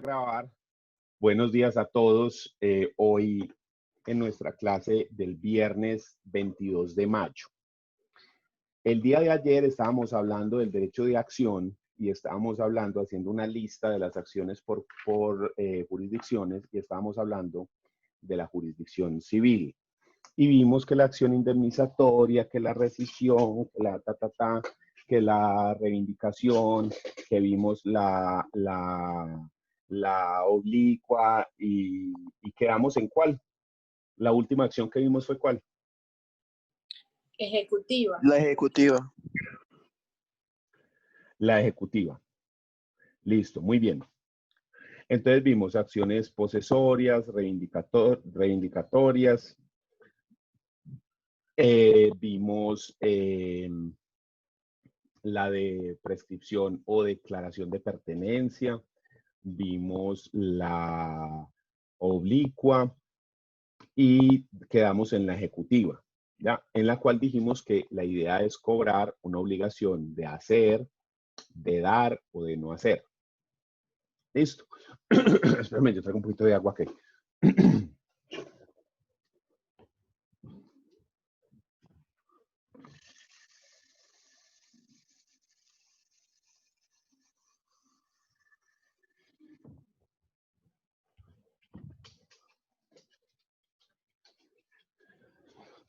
grabar. Buenos días a todos. Hoy en nuestra clase del viernes 22 de mayo. El día de ayer estábamos hablando del derecho de acción y estábamos hablando, haciendo una lista de las acciones por jurisdicciones, y estábamos hablando de la jurisdicción civil. Y vimos que la acción indemnizatoria, que la rescisión, que la que la reivindicación, que vimos la oblicua y quedamos en ¿cuál? La última acción que vimos fue ¿cuál? Ejecutiva. La ejecutiva. La ejecutiva. Listo, muy bien. Entonces vimos acciones posesorias, reivindicatorias. Vimos la de prescripción o declaración de pertenencia. Vimos la oblicua y quedamos en la ejecutiva, ¿ya? En la cual dijimos que la idea es cobrar una obligación de hacer, de dar o de no hacer. Listo. Espérame, yo traigo un poquito de agua aquí.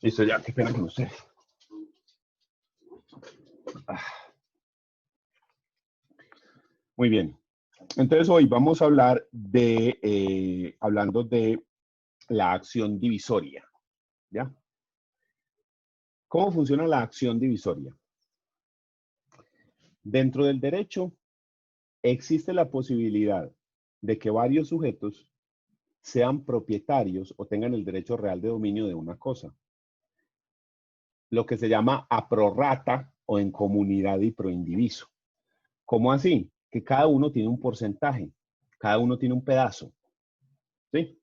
Listo, ya, qué pena con ustedes. Muy bien. Entonces hoy vamos a hablar de, hablando de la acción divisoria, ¿ya? ¿Cómo funciona la acción divisoria? Dentro del derecho existe la posibilidad de que varios sujetos sean propietarios o tengan el derecho real de dominio de una cosa. Lo que se llama a prorrata o en comunidad y proindiviso. ¿Cómo así? Que cada uno tiene un porcentaje, cada uno tiene un pedazo, ¿sí?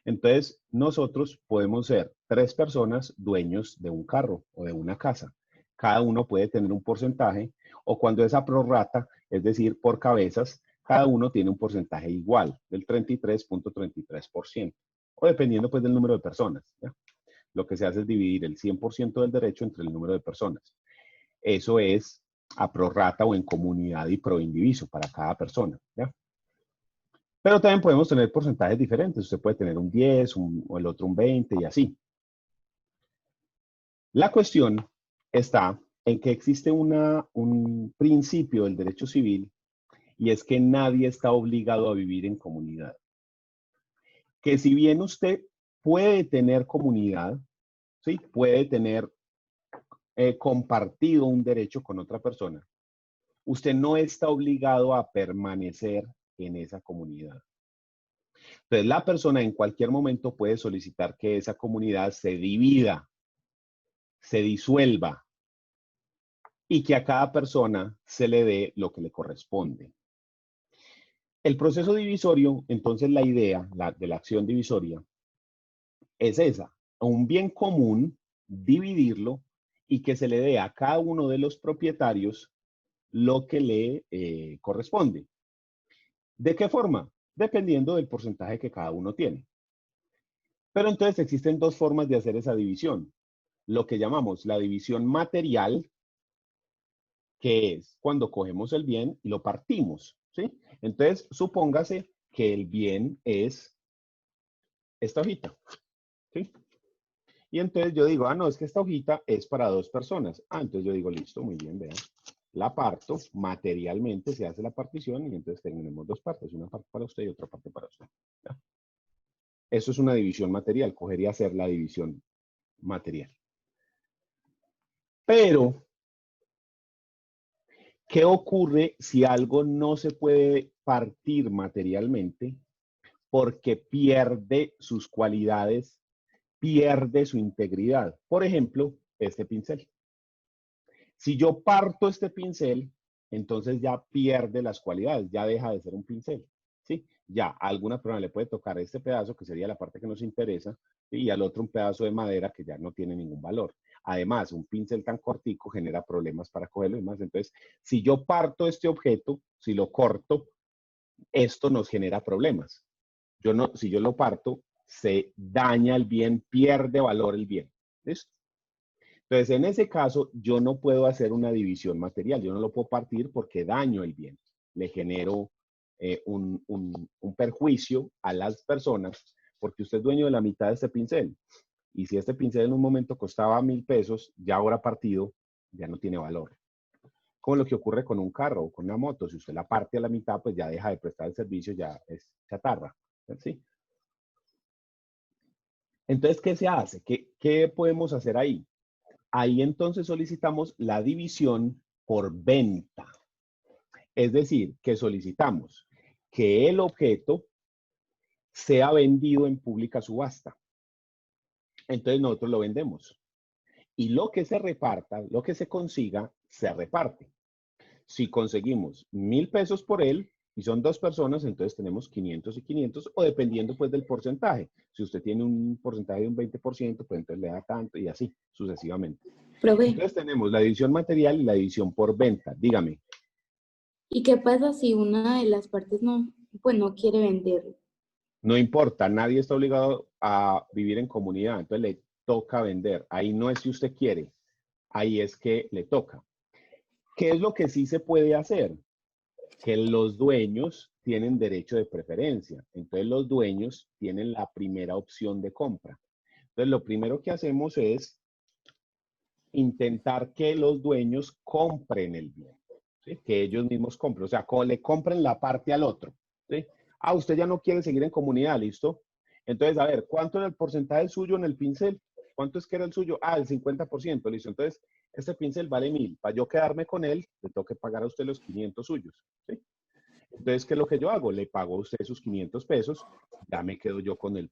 Entonces, nosotros podemos ser 3 personas dueños de un carro o de una casa. Cada uno puede tener un porcentaje, o cuando es a prorrata, es decir, por cabezas, cada uno tiene un porcentaje igual, del 33.33%, o dependiendo pues del número de personas, ¿ya? Lo que se hace es dividir el 100% del derecho entre el número de personas. Eso es a prorrata o en comunidad y proindiviso para cada persona, ¿ya? Pero también podemos tener porcentajes diferentes. Usted puede tener un 10, o el otro un 20 y así. La cuestión está en que existe un principio del derecho civil, y es que nadie está obligado a vivir en comunidad. Que si bien usted puede tener comunidad, ¿sí? Puede tener compartido un derecho con otra persona, usted no está obligado a permanecer en esa comunidad. Entonces, la persona en cualquier momento puede solicitar que esa comunidad se divida, se disuelva, y que a cada persona se le dé lo que le corresponde. El proceso divisorio, entonces la idea de la acción divisoria es esa, un bien común, dividirlo y que se le dé a cada uno de los propietarios lo que le corresponde. ¿De qué forma? Dependiendo del porcentaje que cada uno tiene. Pero entonces existen 2 formas de hacer esa división. Lo que llamamos la división material, que es cuando cogemos el bien y lo partimos, ¿sí? Entonces, supóngase que el bien es esta hojita, ¿sí? Y entonces yo digo, no, es que esta hojita es para 2 personas. Entonces yo digo, listo, muy bien, vean. La parto, materialmente se hace la partición y entonces tenemos 2 partes, una parte para usted y otra parte para usted, ¿ya? Eso es una división material, cogería hacer la división material. Pero, ¿qué ocurre si algo no se puede partir materialmente? Porque pierde sus cualidades, pierde su integridad. Por ejemplo, este pincel. Si yo parto este pincel, entonces ya pierde las cualidades, ya deja de ser un pincel, ¿sí? Ya a alguna persona le puede tocar este pedazo, que sería la parte que nos interesa, ¿sí? Y al otro un pedazo de madera que ya no tiene ningún valor. Además, un pincel tan cortico genera problemas para cogerlo y más. Entonces, si yo parto este objeto, si lo corto, esto nos genera problemas. Si yo lo parto, se daña el bien, pierde valor el bien. ¿Listo? Entonces, en ese caso, yo no puedo hacer una división material, yo no lo puedo partir porque daño el bien, le genero un perjuicio a las personas, porque usted es dueño de la mitad de este pincel. Y si este pincel en un momento costaba 1.000 pesos, ya ahora partido, ya no tiene valor. Como lo que ocurre con un carro o con una moto, si usted la parte a la mitad, pues ya deja de prestar el servicio, ya es chatarra. ¿Sí? Entonces, ¿qué se hace? ¿Qué podemos hacer ahí? Ahí entonces solicitamos la división por venta. Es decir, que solicitamos que el objeto sea vendido en pública subasta. Entonces nosotros lo vendemos. Y lo que se reparta, lo que se consiga, se reparte. Si conseguimos 1.000 pesos por él y son 2 personas, entonces tenemos 500 y 500, o dependiendo pues del porcentaje. Si usted tiene un porcentaje de un 20%, pues entonces le da tanto y así sucesivamente. Profe, Entonces tenemos la división material y la división por venta. Dígame. ¿y qué pasa si una de las partes pues no quiere venderlo? No importa, nadie está obligado a vivir en comunidad, entonces le toca vender. Ahí no es si usted quiere, ahí es que le toca. ¿Qué es lo que sí se puede hacer? Que los dueños tienen derecho de preferencia. Entonces los dueños tienen la primera opción de compra. Entonces lo primero que hacemos es intentar que los dueños compren el bien, ¿sí? Que ellos mismos compren, o sea, le compren la parte al otro, ¿sí? Ah, usted ya no quiere seguir en comunidad, ¿listo? Entonces, a ver, ¿cuánto era el porcentaje suyo en el pincel? ¿Cuánto es que era el suyo? Ah, el 50%, listo. Entonces, este pincel vale 1.000. Para yo quedarme con él, le tengo que pagar a usted los 500 suyos, ¿sí? Entonces, ¿qué es lo que yo hago? Le pago a usted sus 500 pesos, ya me quedo yo con el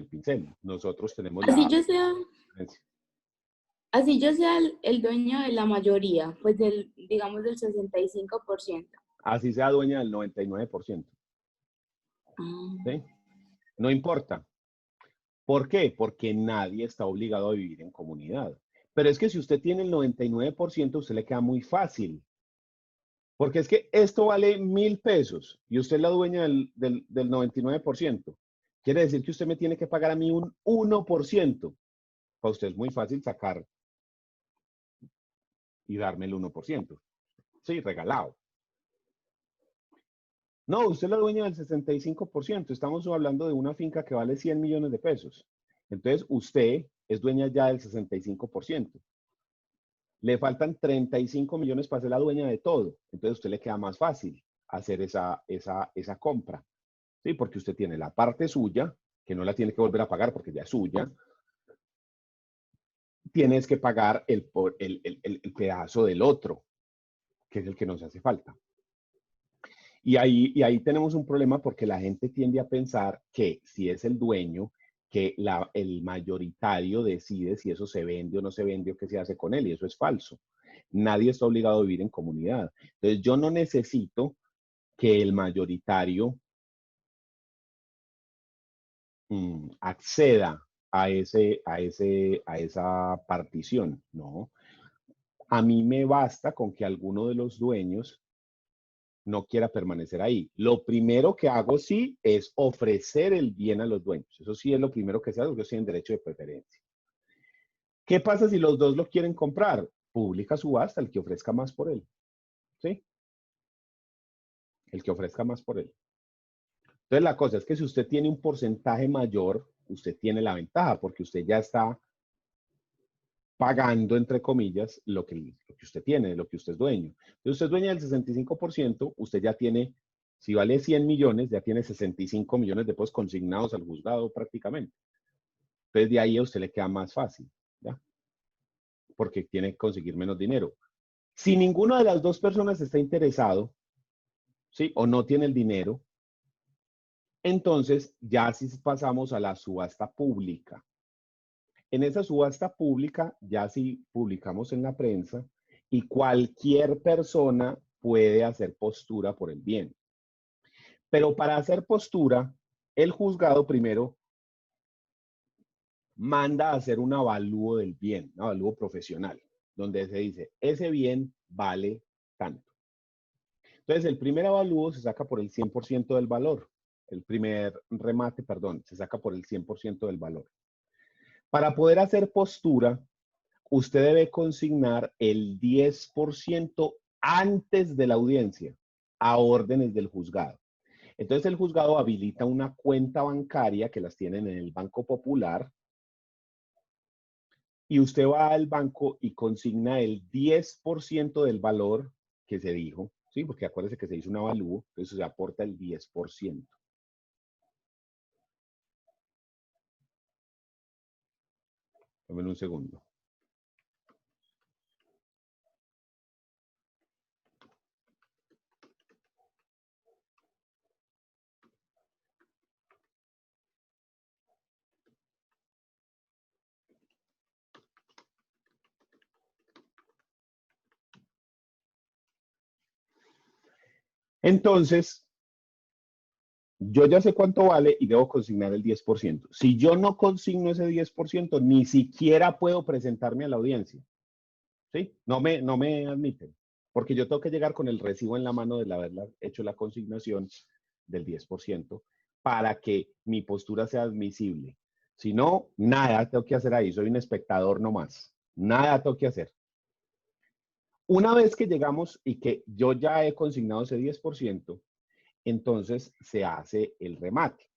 pincel. Nosotros tenemos Así la yo sea, diferencia. así yo sea el dueño de la mayoría, pues digamos del 65%. Así sea dueña del 99%. Ah, ¿Sí? No importa. ¿Por qué? Porque nadie está obligado a vivir en comunidad. Pero es que si usted tiene el 99%, a usted le queda muy fácil. Porque es que esto vale 1.000 pesos y usted es la dueña del 99%. Quiere decir que usted me tiene que pagar a mí un 1%. Para usted es muy fácil sacar y darme el 1%. Sí, regalado. No, usted es la dueña del 65%. Estamos hablando de una finca que vale 100 millones de pesos. Entonces, usted es dueña ya del 65%. Le faltan 35 millones para ser la dueña de todo. Entonces, a usted le queda más fácil hacer esa compra. ¿Sí? Porque usted tiene la parte suya, que no la tiene que volver a pagar porque ya es suya. Tienes que pagar el pedazo del otro, que es el que nos hace falta. Y ahí tenemos un problema porque la gente tiende a pensar que si es el dueño, que el mayoritario decide si eso se vende o no se vende o qué se hace con él, y eso es falso. Nadie está obligado a vivir en comunidad. Entonces yo no necesito que el mayoritario acceda a esa partición, ¿no? A mí me basta con que alguno de los dueños no quiera permanecer ahí. Lo primero que hago, sí, es ofrecer el bien a los dueños. Eso sí es lo primero que se hace, porque ellos tienen derecho de preferencia. ¿Qué pasa si los dos lo quieren comprar? Publica subasta, el que ofrezca más por él. ¿Sí? El que ofrezca más por él. Entonces, la cosa es que si usted tiene un porcentaje mayor, usted tiene la ventaja, porque usted ya está pagando, entre comillas, lo que usted tiene, lo que usted es dueño. Entonces, usted es dueño del 65%, usted ya tiene, si vale 100 millones, ya tiene 65 millones de pesos consignados al juzgado prácticamente. Entonces, de ahí a usted le queda más fácil, ¿ya? Porque tiene que conseguir menos dinero. Si ninguna de las dos personas está interesado, ¿sí? O no tiene el dinero, entonces ya sí pasamos a la subasta pública. En esa subasta pública ya sí publicamos en la prensa y cualquier persona puede hacer postura por el bien. Pero para hacer postura, el juzgado primero manda a hacer un avalúo del bien, un avalúo profesional, donde se dice, ese bien vale tanto. Entonces, el primer avalúo se saca por el 100% del valor. El primer remate, perdón, se saca por el 100% del valor. Para poder hacer postura, usted debe consignar el 10% antes de la audiencia a órdenes del juzgado. Entonces, el juzgado habilita una cuenta bancaria que las tienen en el Banco Popular y usted va al banco y consigna el 10% del valor que se dijo, ¿sí? Porque acuérdese que se hizo un avalúo, entonces se aporta el 10%. Dame un segundo. Entonces, yo ya sé cuánto vale y debo consignar el 10%. Si yo no consigno ese 10%, ni siquiera puedo presentarme a la audiencia. ¿Sí? No me admiten. Porque yo tengo que llegar con el recibo en la mano de haber hecho la consignación del 10% para que mi postura sea admisible. Si no, nada tengo que hacer ahí. Soy un espectador nomás. Nada tengo que hacer. Una vez que llegamos y que yo ya he consignado ese 10%, entonces se hace el remate.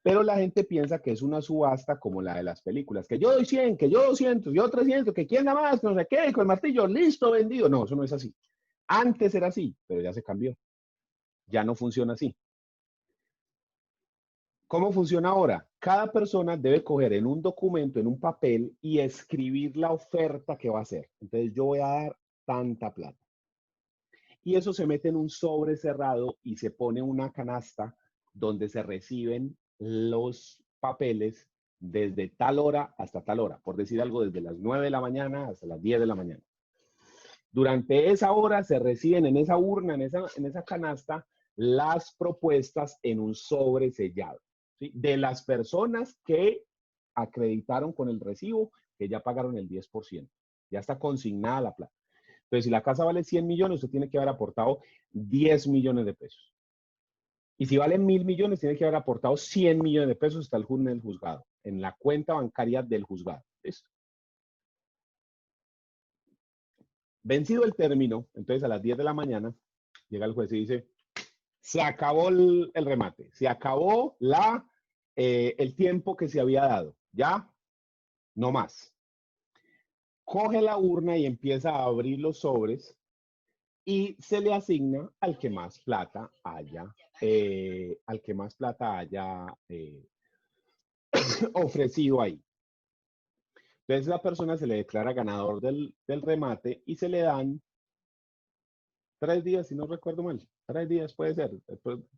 Pero la gente piensa que es una subasta como la de las películas, que yo doy 100, que yo 200, yo 300, que quién da más, no sé qué, con el martillo, listo, vendido. No, eso no es así. Antes era así, pero ya se cambió. Ya no funciona así. ¿Cómo funciona ahora? Cada persona debe coger en un documento, en un papel, y escribir la oferta que va a hacer. Entonces yo voy a dar tanta plata. Y eso se mete en un sobre cerrado y se pone una canasta donde se reciben los papeles desde tal hora hasta tal hora. Por decir algo, desde las 9 de la mañana hasta las 10 de la mañana. Durante esa hora se reciben en esa urna, en esa canasta, las propuestas en un sobre sellado, ¿sí? De las personas que acreditaron con el recibo que ya pagaron el 10%. Ya está consignada la plata. Entonces, si la casa vale 100 millones, usted tiene que haber aportado 10 millones de pesos. Y si vale 1.000 millones, tiene que haber aportado 100 millones de pesos hasta el juzgado, en la cuenta bancaria del juzgado. ¿Listo? Vencido el término, entonces a las 10 de la mañana, llega el juez y dice, se acabó el remate, se acabó el tiempo que se había dado, ya, no más. Coge la urna y empieza a abrir los sobres y se le asigna al que más plata haya, ofrecido ahí. Entonces la persona se le declara ganador del remate y se le dan 3 días, si no recuerdo mal. 3 días puede ser.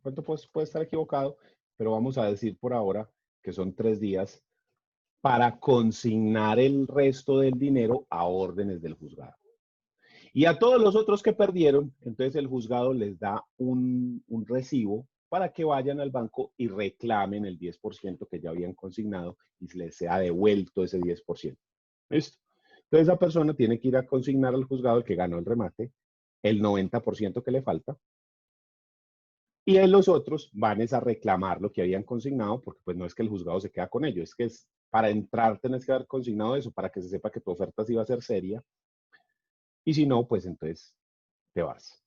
Pronto puede estar equivocado, pero vamos a decir por ahora que son 3 días para consignar el resto del dinero a órdenes del juzgado. Y a todos los otros que perdieron, entonces el juzgado les da un recibo para que vayan al banco y reclamen el 10% que ya habían consignado y se les sea devuelto ese 10%. ¿Listo? Entonces esa persona tiene que ir a consignar al juzgado el que ganó el remate, el 90% que le falta, y en los otros van a reclamar lo que habían consignado, porque pues no es que el juzgado se queda con ello, es que para entrar tenés que haber consignado eso para que se sepa que tu oferta sí va a ser seria, y si no, pues entonces te vas.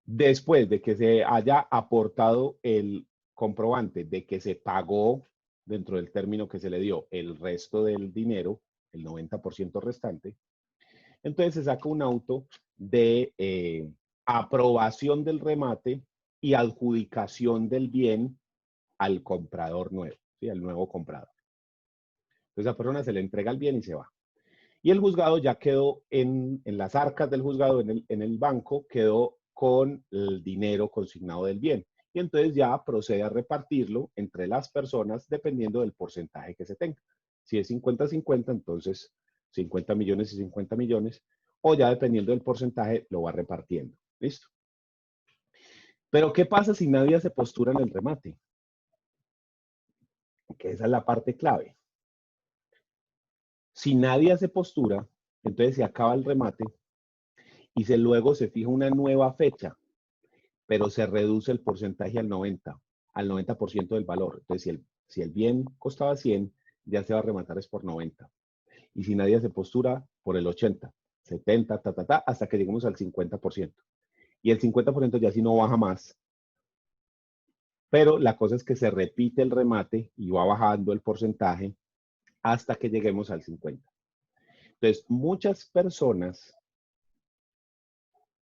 Después de que se haya aportado el comprobante de que se pagó dentro del término que se le dio el resto del dinero, el 90% restante, entonces se saca un auto de aprobación del remate y adjudicación del bien al comprador nuevo, ¿sí? Al nuevo comprador. Entonces a la persona se le entrega el bien y se va. Y el juzgado ya quedó en las arcas del juzgado, en el banco, quedó con el dinero consignado del bien. Y entonces ya procede a repartirlo entre las personas dependiendo del porcentaje que se tenga. Si es 50-50, entonces 50 millones y 50 millones, o ya dependiendo del porcentaje lo va repartiendo. ¿Listo? Pero ¿qué pasa si nadie se postura en el remate? Que esa es la parte clave. Si nadie hace postura, entonces se acaba el remate y luego se fija una nueva fecha, pero se reduce el porcentaje al 90% del valor. Entonces, si el bien costaba 100, ya se va a rematar es por 90. Y si nadie se postura, por el 80, 70, hasta que lleguemos al 50%. Y el 50% ya sí no baja más. Pero la cosa es que se repite el remate y va bajando el porcentaje hasta que lleguemos al 50. Entonces, muchas personas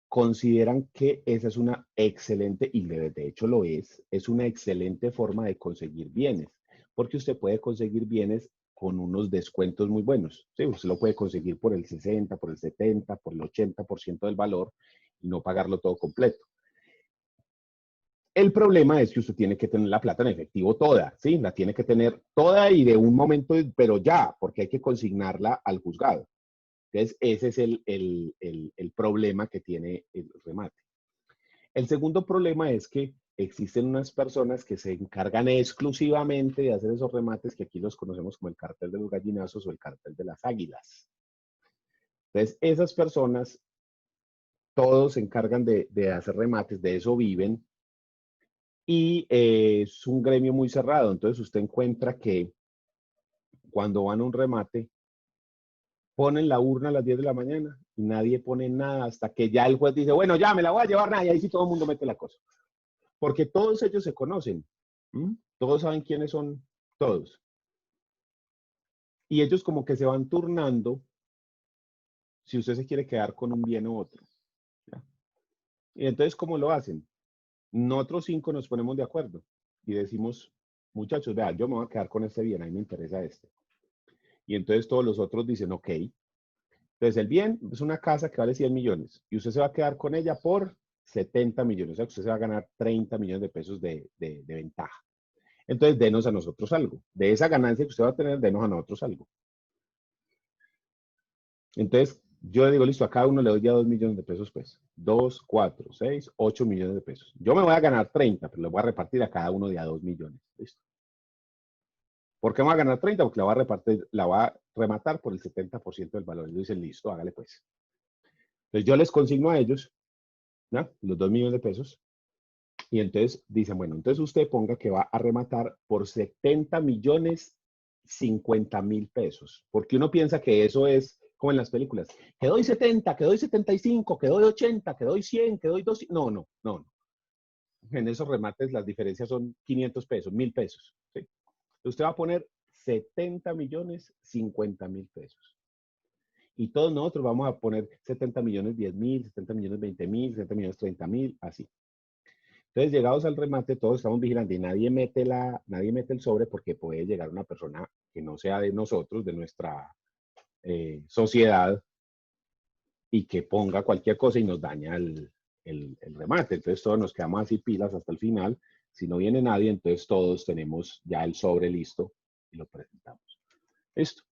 consideran que esa es una excelente, y de hecho lo es una excelente forma de conseguir bienes, porque usted puede conseguir bienes con unos descuentos muy buenos. ¿Sí? Usted lo puede conseguir por el 60, por el 70, por el 80% del valor y no pagarlo todo completo. El problema es que usted tiene que tener la plata en efectivo toda, ¿sí? La tiene que tener toda y de un momento, pero ya, porque hay que consignarla al juzgado. Entonces, ese es el problema que tiene el remate. El segundo problema es que existen unas personas que se encargan exclusivamente de hacer esos remates que aquí los conocemos como el cartel de los gallinazos o el cartel de las águilas. Entonces, esas personas, todos se encargan de hacer remates, de eso viven, y es un gremio muy cerrado. Entonces, usted encuentra que cuando van a un remate, ponen la urna a las 10 de la mañana y nadie pone nada hasta que ya el juez dice, bueno, ya me la voy a llevar, nada, y ahí sí todo el mundo mete la cosa. Porque todos ellos se conocen. ¿Mm? Todos saben quiénes son todos. Y ellos como que se van turnando si usted se quiere quedar con un bien u otro. ¿Ya? Y entonces, ¿cómo lo hacen? Nosotros 5 nos ponemos de acuerdo y decimos, muchachos, vean, yo me voy a quedar con este bien, a mí me interesa este. Y entonces todos los otros dicen, ok. Entonces el bien es una casa que vale 100 millones y usted se va a quedar con ella por 70 millones. O sea, que usted se va a ganar 30 millones de pesos de ventaja. Entonces, denos a nosotros algo. De esa ganancia que usted va a tener, denos a nosotros algo. Entonces, yo le digo, listo, a cada uno le doy ya 2 millones de pesos, pues. 2, 4, 6, 8 millones de pesos. Yo me voy a ganar 30, pero le voy a repartir a cada uno de a 2 millones. Listo. ¿Por qué me voy a ganar 30? Porque la voy a repartir, la voy a rematar por el 70% del valor. Ellos dicen, listo, hágale pues. Entonces, yo les consigno a ellos, ¿no? Los 2 millones de pesos. Y entonces dicen, bueno, entonces usted ponga que va a rematar por 70 millones 50 mil pesos. Porque uno piensa que eso es como en las películas. Que doy 70, que doy 75, que doy 80, que doy 100, que doy 200. No, no, no. En esos remates las diferencias son 500 pesos, 1000 pesos. ¿Sí? Usted va a poner 70 millones 50 mil pesos. Y todos nosotros vamos a poner 70 millones 10 mil, 70 millones 20 mil, 70 millones 30 mil, así. Entonces, llegados al remate, todos estamos vigilando y nadie mete el sobre porque puede llegar una persona que no sea de nosotros, de nuestra sociedad, y que ponga cualquier cosa y nos daña el remate. Entonces, todos nos quedamos así pilas hasta el final. Si no viene nadie, entonces todos tenemos ya el sobre listo y lo presentamos. Listo.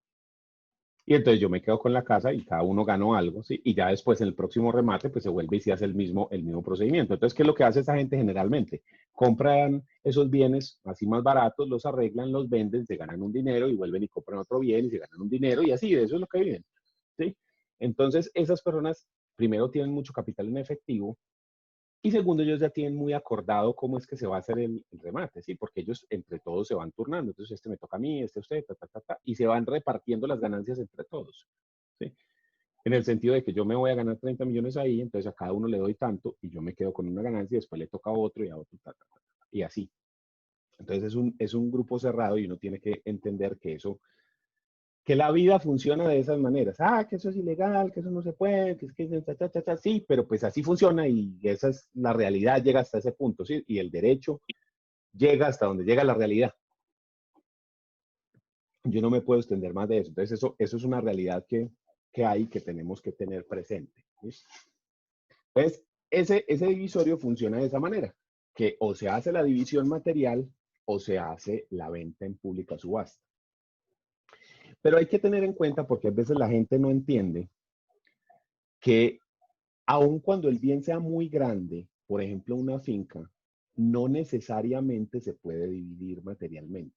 Y entonces yo me quedo con la casa y cada uno ganó algo, ¿sí? Y ya después en el próximo remate, pues se vuelve y se hace el mismo procedimiento. Entonces, ¿qué es lo que hace esa gente generalmente? Compran esos bienes así más baratos, los arreglan, los venden, se ganan un dinero y vuelven y compran otro bien y se ganan un dinero y así, de eso es lo que viven, ¿sí? Entonces, esas personas primero tienen mucho capital en efectivo y segundo, ellos ya tienen muy acordado cómo es que se va a hacer el remate, ¿sí? Porque ellos entre todos se van turnando. Entonces, este me toca a mí, este a usted, y se van repartiendo las ganancias entre todos, ¿sí? En el sentido de que yo me voy a ganar 30 millones ahí, entonces a cada uno le doy tanto y yo me quedo con una ganancia y después le toca a otro y a otro, y así. Entonces, es un grupo cerrado y uno tiene que entender que eso que la vida funciona de esas maneras. Ah, que eso es ilegal, que eso no se puede, que es que sí, pero pues así funciona y esa es la realidad, llega hasta ese punto, ¿sí? Y el derecho llega hasta donde llega la realidad. Yo no me puedo extender más de eso. Entonces, eso es una realidad que hay que tenemos que tener presente. ¿Sí? Entonces, ese divisorio funciona de esa manera, que o se hace la división material o se hace la venta en pública subasta. Pero hay que tener en cuenta, porque a veces la gente no entiende, que aun cuando el bien sea muy grande, por ejemplo, una finca, no necesariamente se puede dividir materialmente.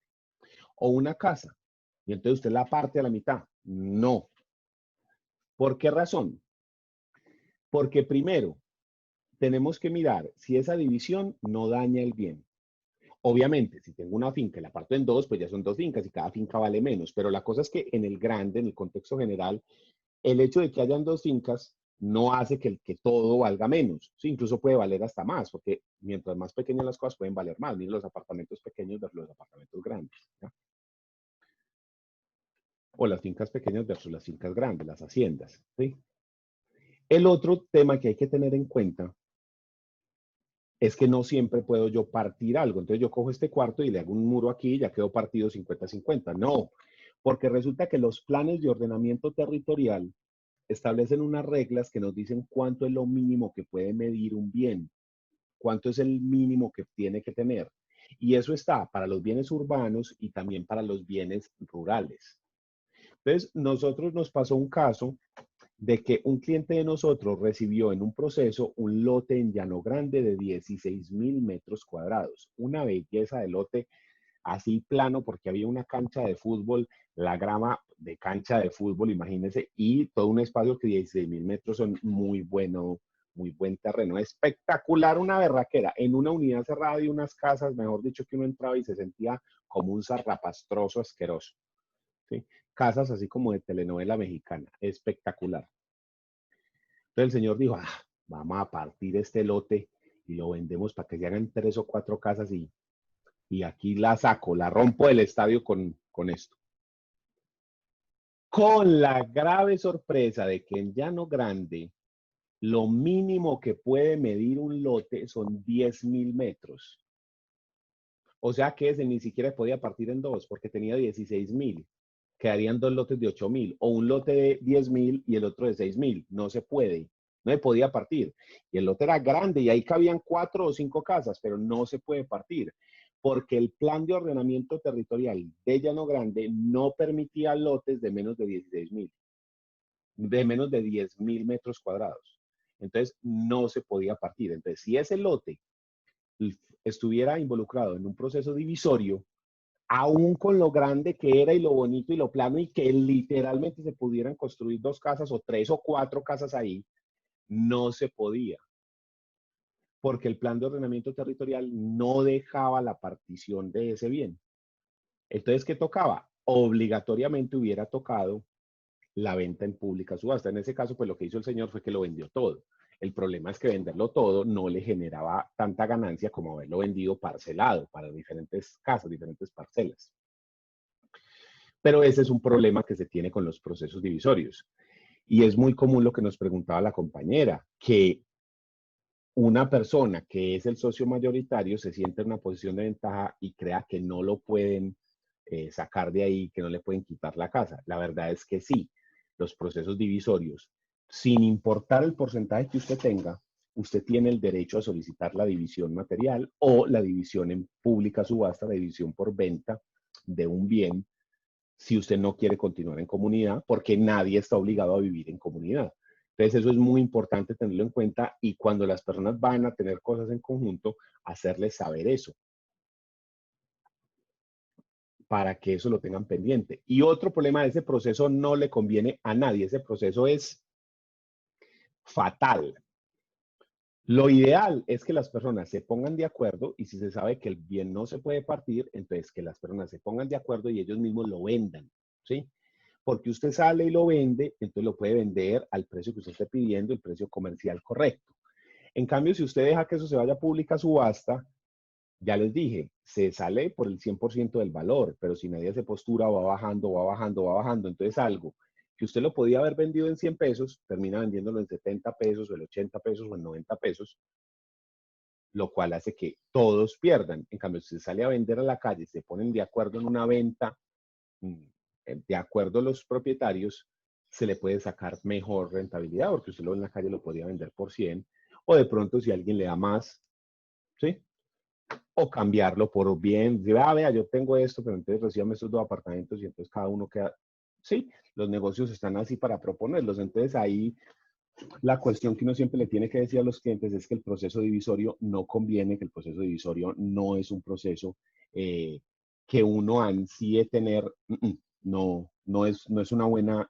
O una casa, y entonces usted la parte a la mitad. No. ¿Por qué razón? Porque primero, tenemos que mirar si esa división no daña el bien. Obviamente, si tengo una finca y la parto en dos, pues ya son dos fincas y cada finca vale menos. Pero la cosa es que en el grande, en el contexto general, el hecho de que hayan dos fincas no hace que todo valga menos. Sí, incluso puede valer hasta más, porque mientras más pequeñas las cosas pueden valer más. Miren los apartamentos pequeños versus los apartamentos grandes. ¿Ya? O las fincas pequeñas versus las fincas grandes, las haciendas. ¿Sí? El otro tema que hay que tener en cuenta es que no siempre puedo yo partir algo. Entonces yo cojo este cuarto y le hago un muro aquí y ya quedó partido 50-50. No, porque resulta que los planes de ordenamiento territorial establecen unas reglas que nos dicen cuánto es lo mínimo que puede medir un bien, cuánto es el mínimo que tiene que tener. Y eso está para los bienes urbanos y también para los bienes rurales. Entonces, nosotros nos pasó un caso de que un cliente de nosotros recibió en un proceso un lote en Llano Grande de 16,000 metros cuadrados. Una belleza de lote así plano porque había una cancha de fútbol, la grama de cancha de fútbol, imagínense, y todo un espacio que 16,000 metros son muy buen terreno. Espectacular, una berraquera, en una unidad cerrada y unas casas, mejor dicho, que uno entraba y se sentía como un zarrapastroso asqueroso. ¿Sí? Casas así como de telenovela mexicana, espectacular. Entonces el señor dijo, vamos a partir este lote y lo vendemos para que se hagan 3 o 4 casas y aquí la saco, la rompo del estadio con esto. Con la grave sorpresa de que en Llano Grande lo mínimo que puede medir un lote son 10,000 metros. O sea que ese ni siquiera podía partir en dos porque tenía 16,000. Quedarían dos lotes de 8,000 o un lote de 10,000 y el otro de 6,000. No se puede. No se podía partir. Y el lote era grande y ahí cabían 4 o 5 casas, pero no se puede partir porque el plan de ordenamiento territorial de Llano Grande no permitía lotes de menos de 16,000, de menos de 10,000 metros cuadrados. Entonces, no se podía partir. Entonces, si ese lote estuviera involucrado en un proceso divisorio, aún con lo grande que era y lo bonito y lo plano y que literalmente se pudieran construir 2 casas o 3 o 4 casas ahí, no se podía, porque el plan de ordenamiento territorial no dejaba la partición de ese bien. Entonces, ¿qué tocaba? Obligatoriamente hubiera tocado la venta en pública subasta. En ese caso, pues lo que hizo el señor fue que lo vendió todo. El problema es que venderlo todo no le generaba tanta ganancia como haberlo vendido parcelado para diferentes casas, diferentes parcelas. Pero ese es un problema que se tiene con los procesos divisorios. Y es muy común lo que nos preguntaba la compañera, que una persona que es el socio mayoritario se siente en una posición de ventaja y crea que no lo pueden sacar de ahí, que no le pueden quitar la casa. La verdad es que sí, los procesos divisorios, sin importar el porcentaje que usted tenga, usted tiene el derecho a solicitar la división material o la división en pública subasta, la división por venta de un bien si usted no quiere continuar en comunidad, porque nadie está obligado a vivir en comunidad. Entonces, eso es muy importante tenerlo en cuenta y cuando las personas van a tener cosas en conjunto, hacerles saber eso para que eso lo tengan pendiente. Y otro problema de ese proceso no le conviene a nadie. Ese proceso es fatal. Lo ideal es que las personas se pongan de acuerdo y si se sabe que el bien no se puede partir, entonces que las personas se pongan de acuerdo y ellos mismos lo vendan, ¿sí? Porque usted sale y lo vende, entonces lo puede vender al precio que usted esté pidiendo, el precio comercial correcto. En cambio, si usted deja que eso se vaya a pública subasta, ya les dije, se sale por el 100% del valor, pero si nadie se postura, va bajando, va bajando, va bajando. Entonces algo que usted lo podía haber vendido en 100 pesos, termina vendiéndolo en 70 pesos, o en 80 pesos, o en 90 pesos, lo cual hace que todos pierdan. En cambio, si se sale a vender a la calle, se ponen de acuerdo en una venta, de acuerdo a los propietarios, se le puede sacar mejor rentabilidad, porque usted lo en la calle lo podría vender por 100, o de pronto si alguien le da más, ¿sí? O cambiarlo por bien, dice, vea, yo tengo esto, pero entonces recíbame estos 2 apartamentos y entonces cada uno queda, sí, los negocios están así para proponerlos, entonces ahí la cuestión que uno siempre le tiene que decir a los clientes es que el proceso divisorio no conviene, que el proceso divisorio no es un proceso que uno ansíe tener, no es una buena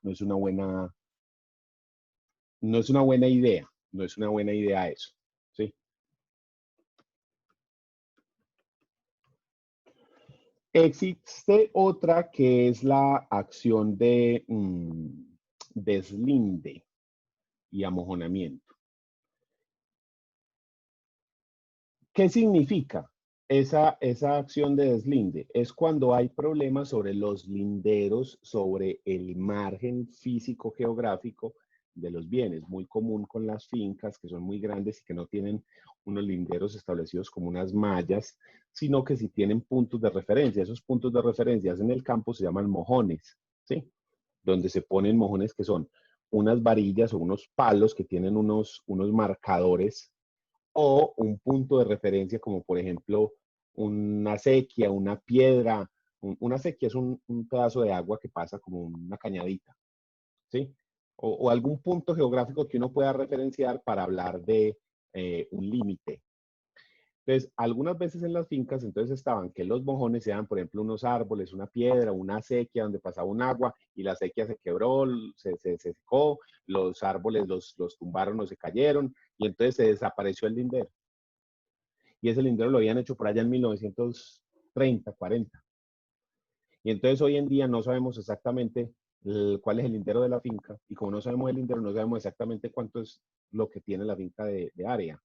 idea. no es una buena idea eso, ¿sí? Existe otra que es la acción de deslinde y amojonamiento. ¿Qué significa esa acción de deslinde? Es cuando hay problemas sobre los linderos, sobre el margen físico geográfico de los bienes. Muy común con las fincas que son muy grandes y que no tienen unos linderos establecidos como unas mallas, sino que sí tienen puntos de referencia. Esos puntos de referencia en el campo se llaman mojones, ¿sí? Donde se ponen mojones que son unas varillas o unos palos que tienen unos marcadores o un punto de referencia como por ejemplo una acequia, una piedra. Una acequia es un pedazo de agua que pasa como una cañadita, ¿sí? O algún punto geográfico que uno pueda referenciar para hablar de un límite. Entonces, algunas veces en las fincas, entonces estaban que los mojones eran, por ejemplo, unos árboles, una piedra, una acequia donde pasaba un agua y la acequia se quebró, se secó, los árboles los tumbaron o se cayeron y entonces se desapareció el lindero. Y ese lindero lo habían hecho por allá en 1930, 40. Y entonces hoy en día no sabemos exactamente cuál es el lindero de la finca y como no sabemos el lindero, no sabemos exactamente cuánto es lo que tiene la finca de área.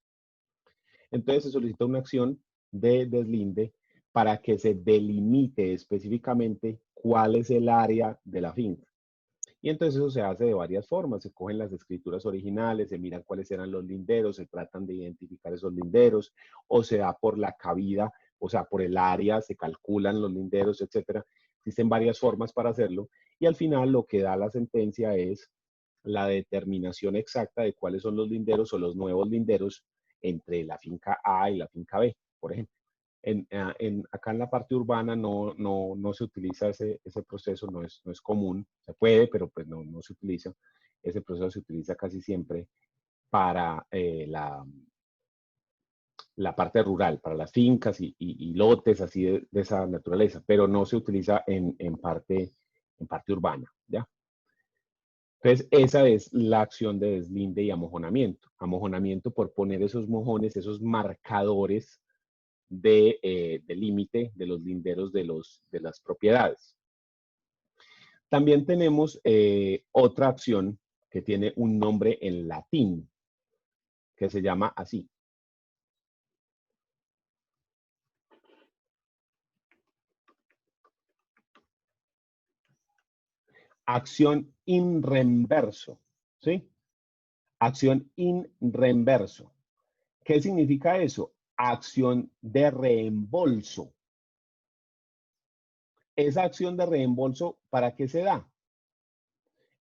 Entonces se solicita una acción de deslinde para que se delimite específicamente cuál es el área de la finca. Y entonces eso se hace de varias formas. Se cogen las escrituras originales, se miran cuáles eran los linderos, se tratan de identificar esos linderos, o se da por la cabida, o sea, por el área, se calculan los linderos, etcétera. Existen varias formas para hacerlo. Y al final lo que da la sentencia es la determinación exacta de cuáles son los linderos o los nuevos linderos entre la finca A y la finca B, por ejemplo. Acá en la parte urbana no se utiliza ese proceso, no es común, se puede, pero pues no se utiliza. Ese proceso se utiliza casi siempre para la parte rural, para las fincas y lotes así de esa naturaleza, pero no se utiliza en parte urbana, ¿ya? Entonces, esa es la acción de deslinde y amojonamiento. Amojonamiento por poner esos mojones, esos marcadores de límite de los linderos de las propiedades. También tenemos otra acción que tiene un nombre en latín, que se llama así. Acción in reverso, ¿sí? Acción in reverso. ¿Qué significa eso? Acción de reembolso. Esa acción de reembolso, ¿para qué se da?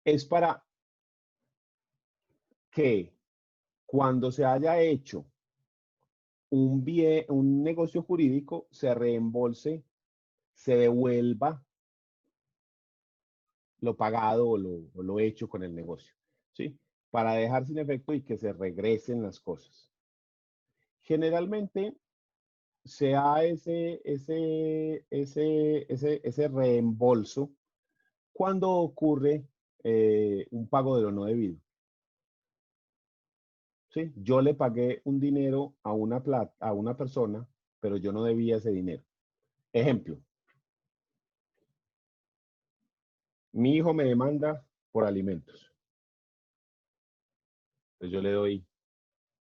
Es para que cuando se haya hecho un negocio jurídico, se reembolse, se devuelva lo pagado o lo hecho con el negocio, ¿sí? Para dejar sin efecto y que se regresen las cosas. Generalmente se da ese reembolso cuando ocurre un pago de lo no debido. ¿Sí? Yo le pagué un dinero a una persona, pero yo no debía ese dinero. Ejemplo, mi hijo me demanda por alimentos. Entonces yo le doy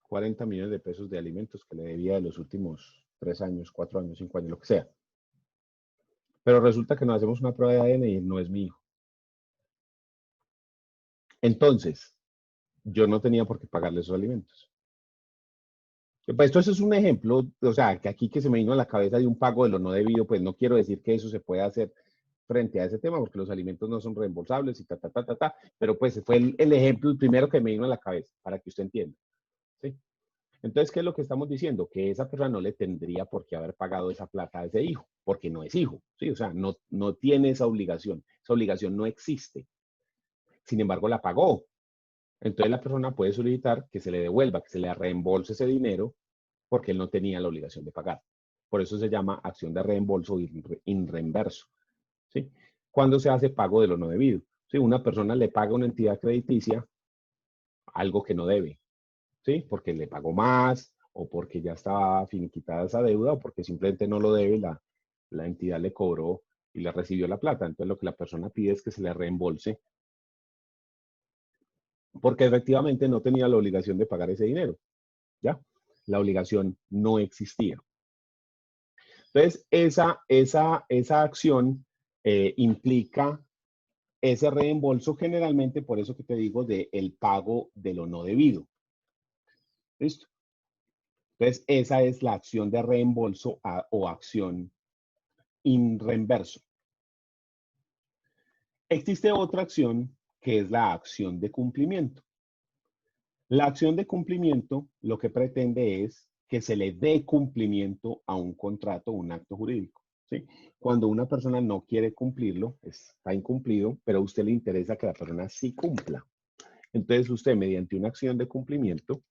40 millones de pesos de alimentos que le debía de los últimos 3 años, 4 años, 5 años, lo que sea. Pero resulta que nos hacemos una prueba de ADN y no es mi hijo. Entonces, yo no tenía por qué pagarle esos alimentos. Pues esto es un ejemplo, o sea, que aquí que se me vino a la cabeza de un pago de lo no debido, pues no quiero decir que eso se pueda hacer frente a ese tema, porque los alimentos no son reembolsables y pero pues fue el ejemplo, el primero que me vino a la cabeza, para que usted entienda. ¿Sí? Entonces, ¿qué es lo que estamos diciendo? Que esa persona no le tendría por qué haber pagado esa plata a ese hijo, porque no es hijo, ¿sí? O sea, no tiene esa obligación no existe. Sin embargo, la pagó. Entonces la persona puede solicitar que se le devuelva, que se le reembolse ese dinero, porque él no tenía la obligación de pagar. Por eso se llama acción de reembolso in reemverso, ¿sí? Cuando se hace pago de lo no debido. ¿Sí? Una persona le paga a una entidad crediticia algo que no debe. ¿sí? Porque le pagó más, o porque ya estaba finiquitada esa deuda, o porque simplemente no lo debe, la entidad le cobró y le recibió la plata. Entonces lo que la persona pide es que se le reembolse, porque efectivamente no tenía la obligación de pagar ese dinero, ¿ya? La obligación no existía. Entonces, esa acción implica ese reembolso generalmente, por eso que te digo, de el pago de lo no debido. ¿Listo? Entonces, esa es la acción de reembolso o acción in reembolso. Existe otra acción que es la acción de cumplimiento. La acción de cumplimiento lo que pretende es que se le dé cumplimiento a un contrato o un acto jurídico, ¿sí? Cuando una persona no quiere cumplirlo, está incumplido, pero a usted le interesa que la persona sí cumpla. Entonces usted, mediante una acción de cumplimiento,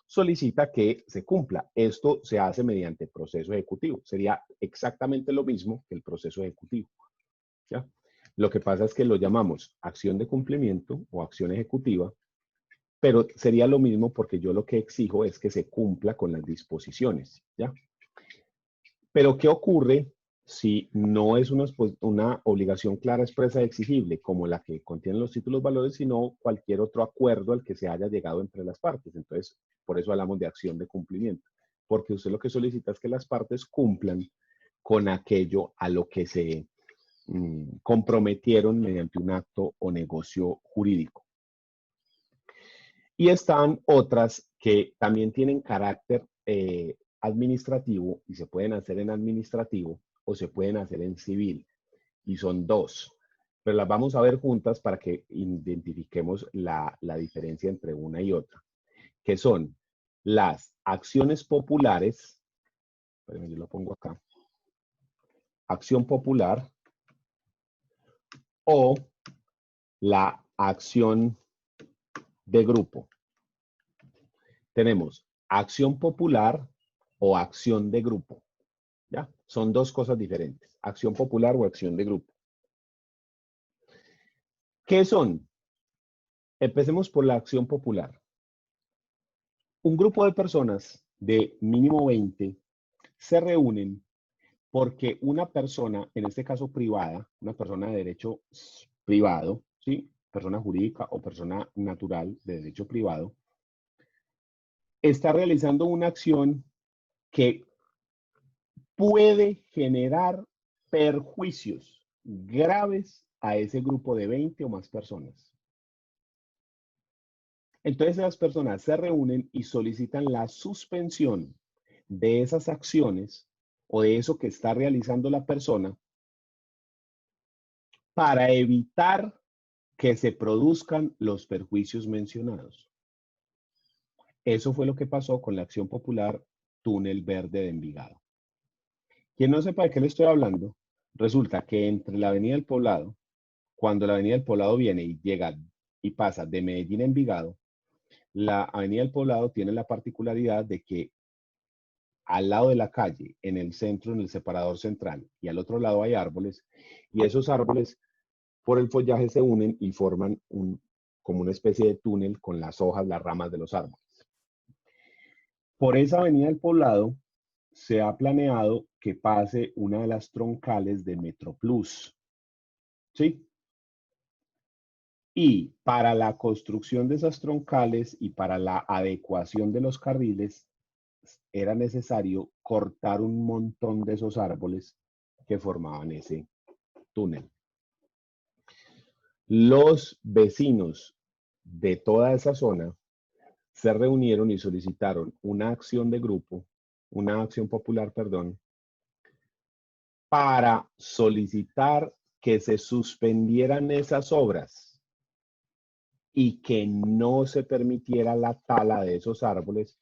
solicita que se cumpla. Esto se hace mediante proceso ejecutivo. Sería exactamente lo mismo que el proceso ejecutivo, ¿ya? Lo que pasa es que lo llamamos acción de cumplimiento o acción ejecutiva, pero sería lo mismo porque yo lo que exijo es que se cumpla con las disposiciones, ¿ya? Pero ¿qué ocurre si no es una obligación clara, expresa y exigible, como la que contienen los títulos valores, sino cualquier otro acuerdo al que se haya llegado entre las partes? Entonces, por eso hablamos de acción de cumplimiento, porque usted lo que solicita es que las partes cumplan con aquello a lo que se comprometieron mediante un acto o negocio jurídico. Y están otras que también tienen carácter administrativo y se pueden hacer en administrativo o se pueden hacer en civil. Y son dos. Pero las vamos a ver juntas para que identifiquemos la diferencia entre una y otra. Que son las acciones populares. Espérenme, yo lo pongo acá. Acción popular o la acción de grupo. Tenemos acción popular o acción de grupo, ¿ya? Son dos cosas diferentes, acción popular o acción de grupo. ¿Qué son? Empecemos por la acción popular. Un grupo de personas de mínimo 20 se reúnen porque una persona, en este caso privada, una persona de derecho privado, ¿sí? Persona jurídica o persona natural de derecho privado, está realizando una acción que puede generar perjuicios graves a ese grupo de 20 o más personas. Entonces las personas se reúnen y solicitan la suspensión de esas acciones o de eso que está realizando la persona para evitar que se produzcan los perjuicios mencionados. Eso fue lo que pasó con la acción popular Túnel Verde de Envigado. Quien no sepa de qué le estoy hablando, resulta que entre la Avenida del Poblado, cuando la Avenida del Poblado viene y llega y pasa de Medellín a Envigado, la Avenida del Poblado tiene la particularidad de que al lado de la calle, en el centro, en el separador central, y al otro lado hay árboles, y esos árboles por el follaje se unen y forman como una especie de túnel con las hojas, las ramas de los árboles. Por esa Avenida del Poblado se ha planeado que pase una de las troncales de Metroplus, ¿sí? Y para la construcción de esas troncales y para la adecuación de los carriles, era necesario cortar un montón de esos árboles que formaban ese túnel. Los vecinos de toda esa zona se reunieron y solicitaron una acción de grupo, una acción popular, perdón, para solicitar que se suspendieran esas obras y que no se permitiera la tala de esos árboles,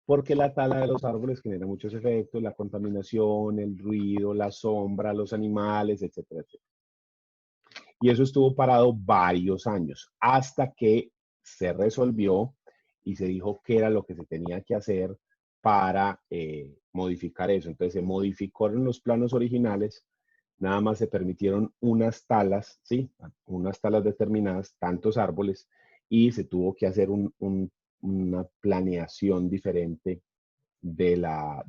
porque la tala de los árboles genera muchos efectos, la contaminación, el ruido, la sombra, los animales, etcétera, etcétera. Y eso estuvo parado varios años, hasta que se resolvió y se dijo qué era lo que se tenía que hacer para modificar eso. Entonces se modificaron los planos originales, nada más se permitieron unas talas, ¿sí? Unas talas determinadas, tantos árboles, y se tuvo que hacer un una planeación diferente de la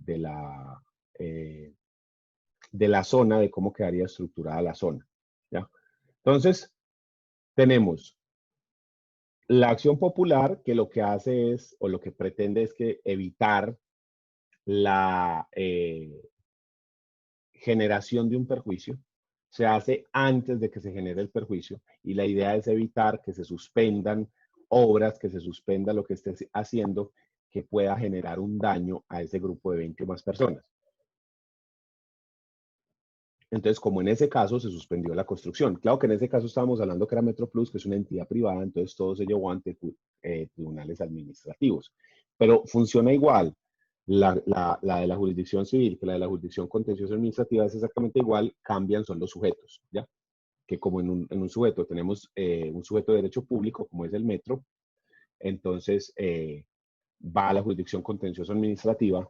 zona, de cómo quedaría estructurada la zona, ¿ya? Entonces, tenemos la acción popular, que lo que hace es, o lo que pretende es que evitar la generación de un perjuicio. Se hace antes de que se genere el perjuicio y la idea es evitar que se suspendan obras, que se suspenda lo que esté haciendo que pueda generar un daño a ese grupo de 20 o más personas. Entonces, como en ese caso se suspendió la construcción. Claro que en ese caso estábamos hablando que era MetroPlus, que es una entidad privada, entonces todo se llevó ante tribunales administrativos. Pero funciona igual. La de la jurisdicción civil que la de la jurisdicción contenciosa administrativa es exactamente igual, cambian son los sujetos, ¿ya? Que como en un sujeto tenemos un sujeto de derecho público, como es el metro, entonces va a la jurisdicción contenciosa administrativa,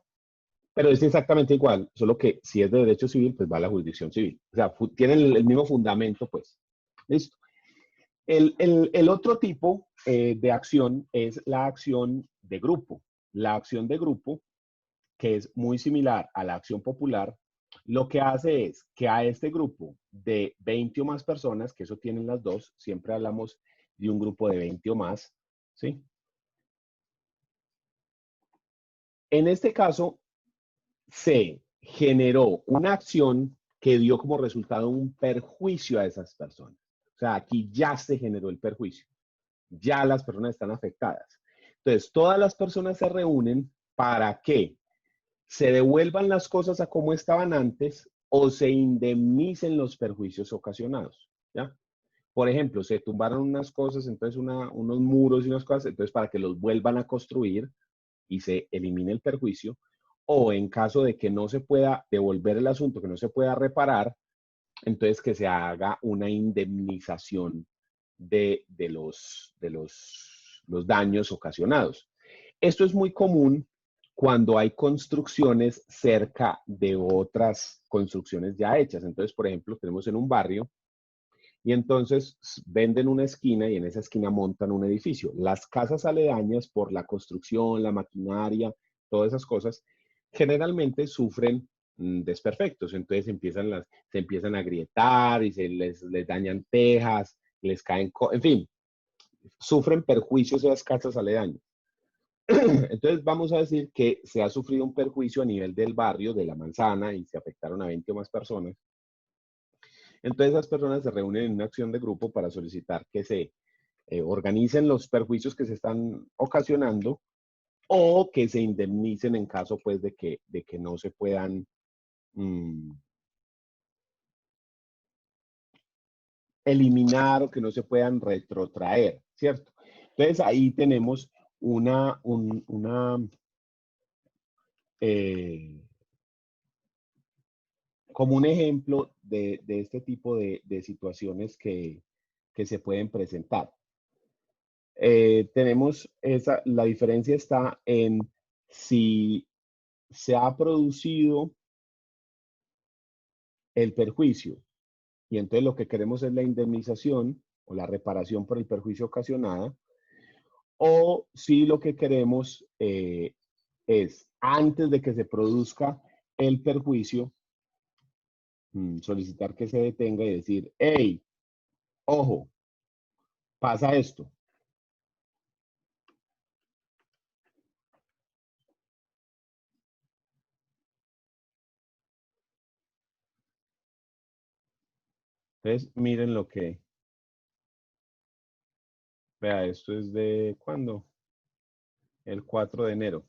pero es exactamente igual, solo que si es de derecho civil, pues va a la jurisdicción civil. O sea, tienen el mismo fundamento, pues. Listo. El otro tipo de acción es la acción de grupo. La acción de grupo, que es muy similar a la acción popular, lo que hace es que a este grupo de 20 o más personas, que eso tienen las dos, siempre hablamos de un grupo de 20 o más, ¿sí? En este caso, se generó una acción que dio como resultado un perjuicio a esas personas. O sea, aquí ya se generó el perjuicio. Ya las personas están afectadas. Entonces, todas las personas se reúnen para que se devuelvan las cosas a como estaban antes o se indemnicen los perjuicios ocasionados, ¿ya? Por ejemplo, se tumbaron unas cosas, entonces unos muros y unas cosas, entonces para que los vuelvan a construir y se elimine el perjuicio, o en caso de que no se pueda devolver el asunto, que no se pueda reparar, entonces que se haga una indemnización de los daños ocasionados. Esto es muy común cuando hay construcciones cerca de otras construcciones ya hechas. Entonces, por ejemplo, tenemos en un barrio y entonces venden una esquina y en esa esquina montan un edificio. Las casas aledañas por la construcción, la maquinaria, todas esas cosas, generalmente sufren desperfectos. Entonces se empiezan a agrietar y les dañan tejas, les caen, en fin, sufren perjuicios esas casas aledañas. Entonces vamos a decir que se ha sufrido un perjuicio a nivel del barrio, de la manzana, y se afectaron a 20 o más personas. Entonces esas personas se reúnen en una acción de grupo para solicitar que se organicen los perjuicios que se están ocasionando o que se indemnicen en caso pues de que no se puedan eliminar o que no se puedan retrotraer, ¿cierto? Entonces ahí tenemos como un ejemplo de este tipo de situaciones que se pueden presentar. Tenemos la diferencia está en si se ha producido el perjuicio y entonces lo que queremos es la indemnización o la reparación por el perjuicio ocasionada, o si lo que queremos es, antes de que se produzca el perjuicio, solicitar que se detenga y decir, hey, ojo, pasa esto. Entonces, miren lo que, vea, esto es de, ¿cuándo? El 4 de enero.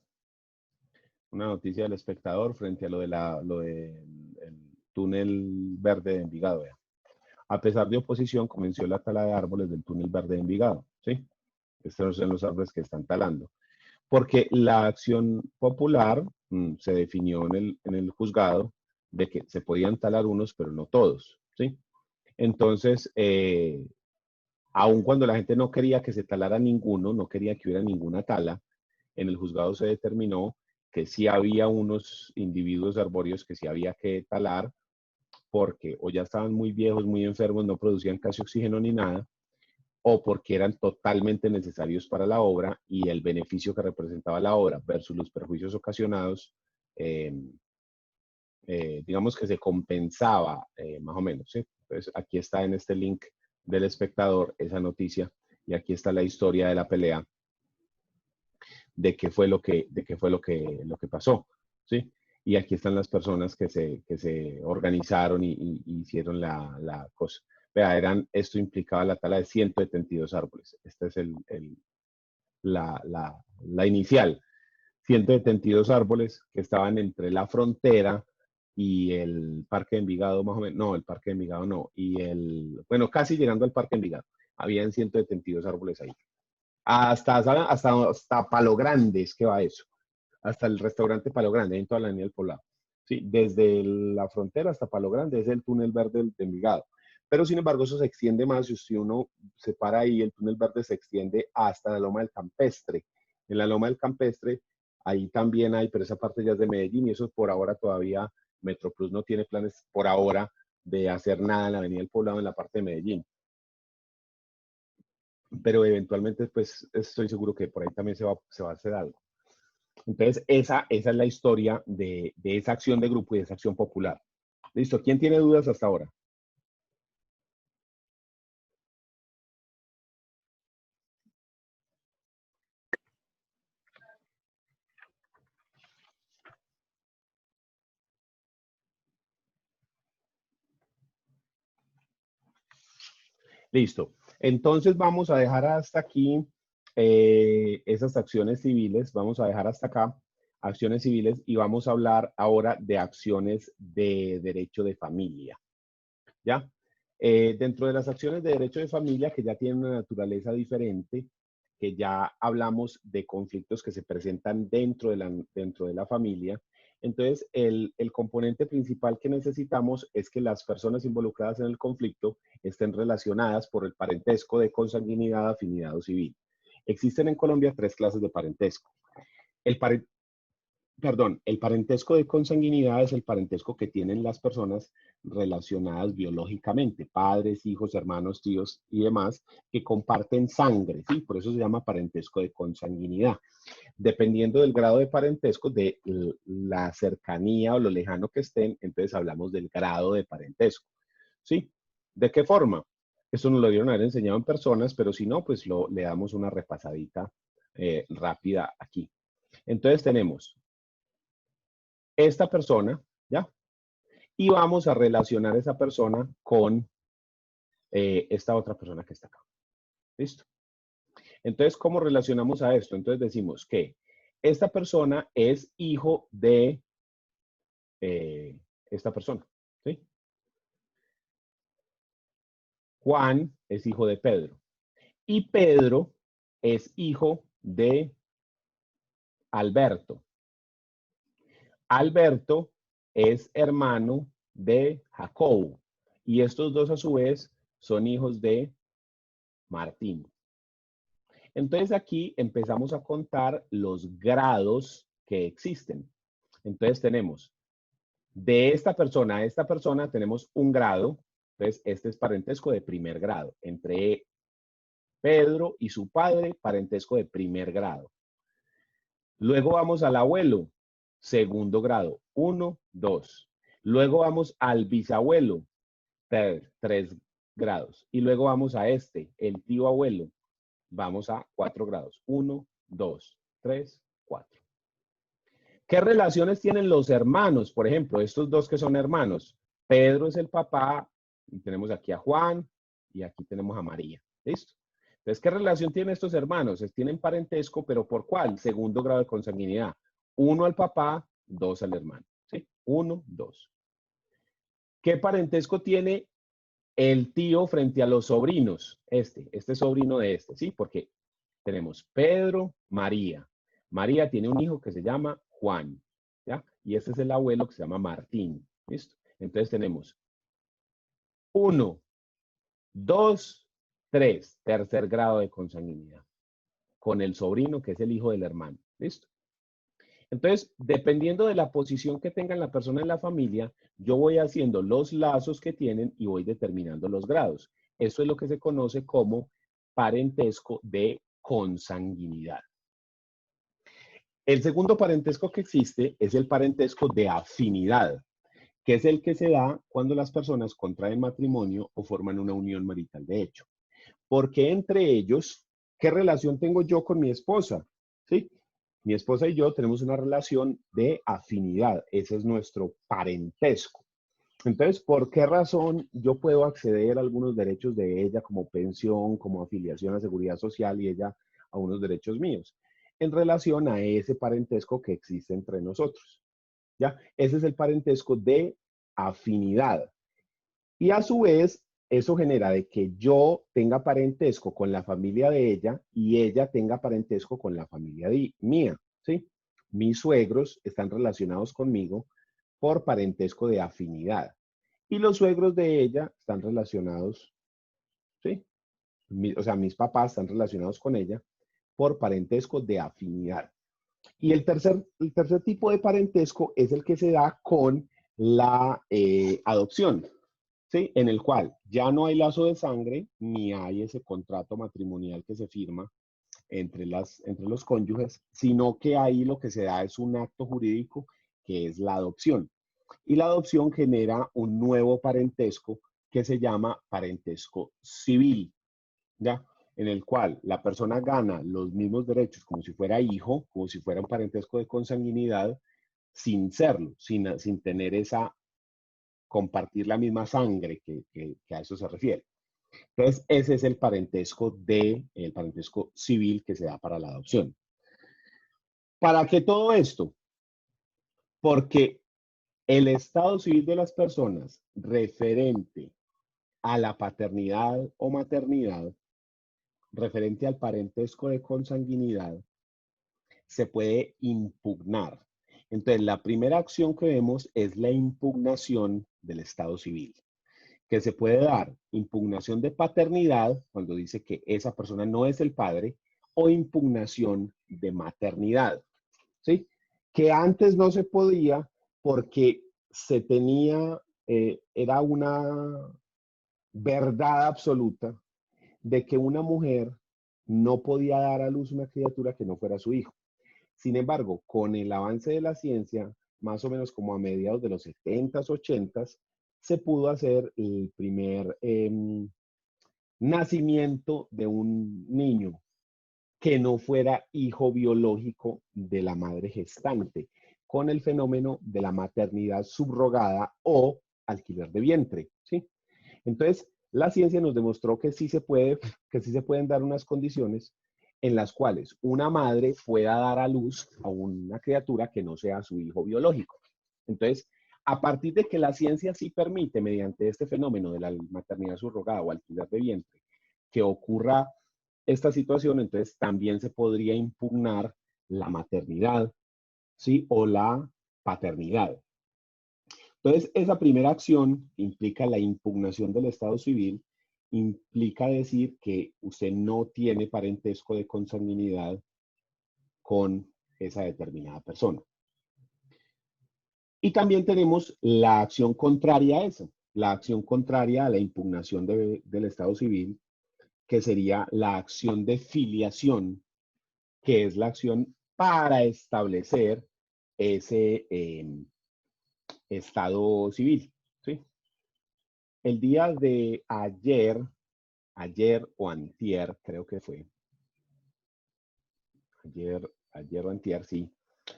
Una noticia del espectador frente a lo de el túnel verde de Envigado. Vea. A pesar de oposición, comenzó la tala de árboles del túnel verde de Envigado. ¿Sí? Estos son los árboles que están talando. Porque la acción popular se definió en el juzgado de que se podían talar unos, pero no todos. ¿Sí? Entonces, aun cuando la gente no quería que se talara ninguno, no quería que hubiera ninguna tala, en el juzgado se determinó que sí había unos individuos arbóreos que sí había que talar porque o ya estaban muy viejos, muy enfermos, no producían casi oxígeno ni nada, o porque eran totalmente necesarios para la obra y el beneficio que representaba la obra versus los perjuicios ocasionados, digamos que se compensaba más o menos, ¿sí? Entonces, aquí está en este link del espectador esa noticia y aquí está la historia de la pelea de qué fue lo que pasó, ¿sí? Y aquí están las personas que se organizaron y hicieron la cosa. Vea, esto implicaba la tala de 172 árboles. Esta es la inicial. 172 árboles que estaban entre la frontera y el Parque de Envigado, más o menos. No, el Parque de Envigado no. Bueno, casi llegando al Parque de Envigado. Habían 172 árboles ahí. Hasta Palo Grande es que va eso. Hasta el restaurante Palo Grande, en toda la avenida del Poblado. Sí, desde la frontera hasta Palo Grande es el túnel verde de Envigado. Pero sin embargo, eso se extiende más. Si uno se para ahí, el túnel verde se extiende hasta la Loma del Campestre. En la Loma del Campestre, ahí también hay, pero esa parte ya es de Medellín y eso por ahora todavía Metroplus no tiene planes por ahora de hacer nada en la avenida del Poblado en la parte de Medellín. Pero eventualmente, pues, estoy seguro que por ahí también se va a hacer algo. Entonces, esa es la historia de esa acción de grupo y de esa acción popular. ¿Listo? ¿Quién tiene dudas hasta ahora? Listo. Entonces, vamos a dejar hasta aquí esas acciones civiles. Vamos a dejar hasta acá acciones civiles y vamos a hablar ahora de acciones de derecho de familia. ¿Ya? Dentro de las acciones de derecho de familia, que ya tienen una naturaleza diferente, que ya hablamos de conflictos que se presentan dentro de la familia, entonces el componente principal que necesitamos es que las personas involucradas en el conflicto estén relacionadas por el parentesco de consanguinidad, afinidad o civil. Existen en Colombia 3 clases de parentesco. El parentesco de consanguinidad es el parentesco que tienen las personas relacionadas biológicamente, padres, hijos, hermanos, tíos y demás, que comparten sangre, ¿sí? Por eso se llama parentesco de consanguinidad. Dependiendo del grado de parentesco, de la cercanía o lo lejano que estén, entonces hablamos del grado de parentesco, ¿sí? ¿De qué forma? Eso nos lo dieron a haber enseñado en personas, pero si no, pues le damos una repasadita rápida aquí. Entonces tenemos esta persona, ¿ya? Y vamos a relacionar esa persona con esta otra persona que está acá. ¿Listo? Entonces, ¿cómo relacionamos a esto? Entonces decimos que esta persona es hijo de esta persona, ¿sí? Juan es hijo de Pedro. Y Pedro es hijo de Alberto. Alberto es hermano de Jacobo. Y estos dos a su vez son hijos de Martín. Entonces aquí empezamos a contar los grados que existen. Entonces tenemos de esta persona a esta persona tenemos un grado. Entonces este es parentesco de primer grado. Entre Pedro y su padre, parentesco de primer grado. Luego vamos al abuelo, segundo grado, 1, 2. Luego vamos al bisabuelo, 3 grados. Y luego vamos a el tío abuelo, vamos a 4 grados. 1, 2, 3, 4. ¿Qué relaciones tienen los hermanos? Por ejemplo, estos dos que son hermanos. Pedro es el papá, y tenemos aquí a Juan, y aquí tenemos a María. ¿Listo? Entonces, ¿qué relación tienen estos hermanos? Tienen parentesco, pero ¿por cuál? Segundo grado de consanguinidad. 1 al papá, 2 al hermano. ¿Sí? 1, 2. ¿Qué parentesco tiene el tío frente a los sobrinos? Este sobrino de ¿sí? Porque tenemos Pedro, María. María tiene un hijo que se llama Juan, ¿ya? Y este es el abuelo que se llama Martín, ¿listo? Entonces tenemos 1, 2, 3, tercer grado de consanguinidad, con el sobrino que es el hijo del hermano, ¿listo? Entonces, dependiendo de la posición que tenga la persona en la familia, yo voy haciendo los lazos que tienen y voy determinando los grados. Eso es lo que se conoce como parentesco de consanguinidad. El segundo parentesco que existe es el parentesco de afinidad, que es el que se da cuando las personas contraen matrimonio o forman una unión marital de hecho. Porque entre ellos, ¿qué relación tengo yo con mi esposa? ¿Sí? Mi esposa y yo tenemos una relación de afinidad. Ese es nuestro parentesco. Entonces, ¿por qué razón yo puedo acceder a algunos derechos de ella como pensión, como afiliación a seguridad social y ella a unos derechos míos? En relación a ese parentesco que existe entre nosotros. ¿Ya? Ese es el parentesco de afinidad. Y a su vez, eso genera de que yo tenga parentesco con la familia de ella y ella tenga parentesco con la familia mía, ¿sí? Mis suegros están relacionados conmigo por parentesco de afinidad. Y los suegros de ella están relacionados, ¿sí? O sea, mis papás están relacionados con ella por parentesco de afinidad. Y el tercer tipo de parentesco es el que se da con la adopción, ¿sí? En el cual ya no hay lazo de sangre ni hay ese contrato matrimonial que se firma entre los cónyuges, sino que ahí lo que se da es un acto jurídico que es la adopción. Y la adopción genera un nuevo parentesco que se llama parentesco civil, ¿ya? En el cual la persona gana los mismos derechos como si fuera hijo, como si fuera un parentesco de consanguinidad, sin serlo, sin tener esa, compartir la misma sangre que a eso se refiere. Entonces, ese es el parentesco civil que se da para la adopción. ¿Para qué todo esto? Porque el estado civil de las personas referente a la paternidad o maternidad, referente al parentesco de consanguinidad, se puede impugnar. Entonces, la primera acción que vemos es la impugnación del estado civil, que se puede dar impugnación de paternidad, cuando dice que esa persona no es el padre, o impugnación de maternidad, ¿sí? Que antes no se podía porque se tenía, era una verdad absoluta de que una mujer no podía dar a luz una criatura que no fuera su hijo. Sin embargo, con el avance de la ciencia, más o menos como a mediados de los 70s, 80s, se pudo hacer el primer nacimiento de un niño que no fuera hijo biológico de la madre gestante, con el fenómeno de la maternidad subrogada o alquiler de vientre, ¿sí? Entonces, la ciencia nos demostró que sí se puede, que sí se pueden dar unas condiciones en las cuales una madre pueda dar a luz a una criatura que no sea su hijo biológico. Entonces, a partir de que la ciencia sí permite, mediante este fenómeno de la maternidad subrogada o alquiler de vientre, que ocurra esta situación, entonces también se podría impugnar la maternidad, ¿sí? O la paternidad. Entonces, esa primera acción implica la impugnación del estado civil, implica decir que usted no tiene parentesco de consanguinidad con esa determinada persona. Y también tenemos la acción contraria a eso, la acción contraria a la impugnación del estado civil, que sería la acción de filiación, que es la acción para establecer ese estado civil, ¿sí? El día de ayer o antier, creo que fue, ayer o antier, sí,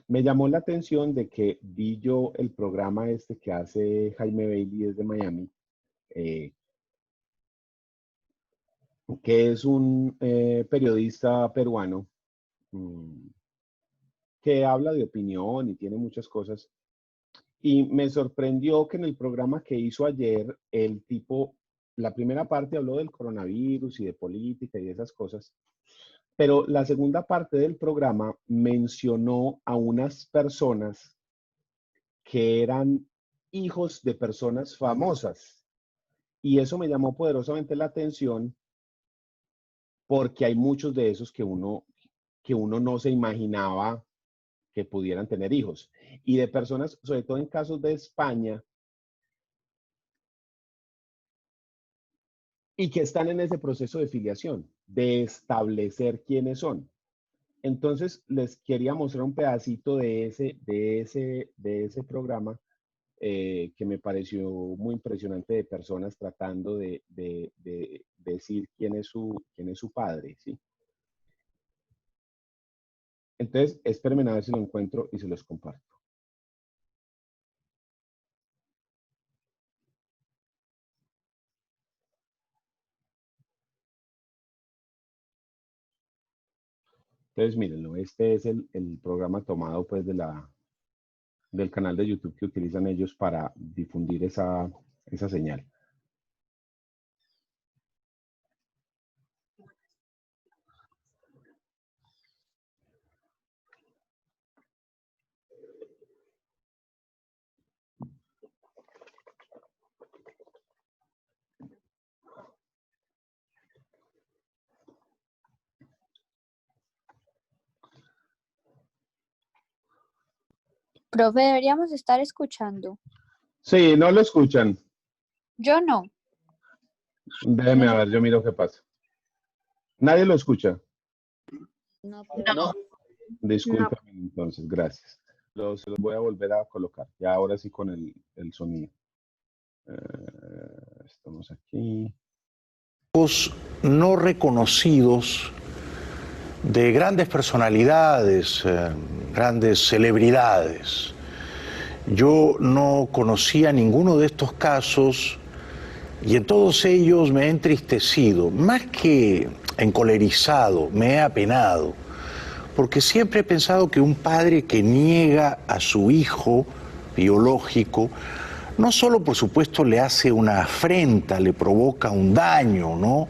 me llamó la atención de que vi yo el programa este que hace Jaime Bailey desde Miami, eh, que es un periodista peruano mm, que habla de opinión y tiene muchas cosas. Y me sorprendió que en el programa que hizo ayer, el tipo, la primera parte habló del coronavirus y de política y de esas cosas, pero la segunda parte del programa mencionó a unas personas que eran hijos de personas famosas. Y eso me llamó poderosamente la atención porque hay muchos de esos que uno no se imaginaba que pudieran tener hijos. Y de personas, sobre todo en casos de España, y que están en ese proceso de filiación, de establecer quiénes son. Entonces, les quería mostrar un pedacito de ese programa que me pareció muy impresionante, de personas tratando de decir quién es su padre, ¿sí? Entonces, espérenme a ver si lo encuentro y se los comparto. Entonces, mírenlo, este es el programa tomado pues del canal de YouTube que utilizan ellos para difundir esa señal. Profe, deberíamos estar escuchando. Sí, no lo escuchan. Yo no. Déjeme a ver, yo miro qué pasa. ¿Nadie lo escucha? No. Discúlpame, entonces, gracias. Se los voy a volver a colocar, ya ahora sí con el sonido. Estamos aquí. No reconocidos de grandes personalidades, grandes celebridades. Yo no conocía ninguno de estos casos y en todos ellos me he entristecido, más que encolerizado, me he apenado, porque siempre he pensado que un padre que niega a su hijo biológico, no solo por supuesto le hace una afrenta, le provoca un daño, ¿no?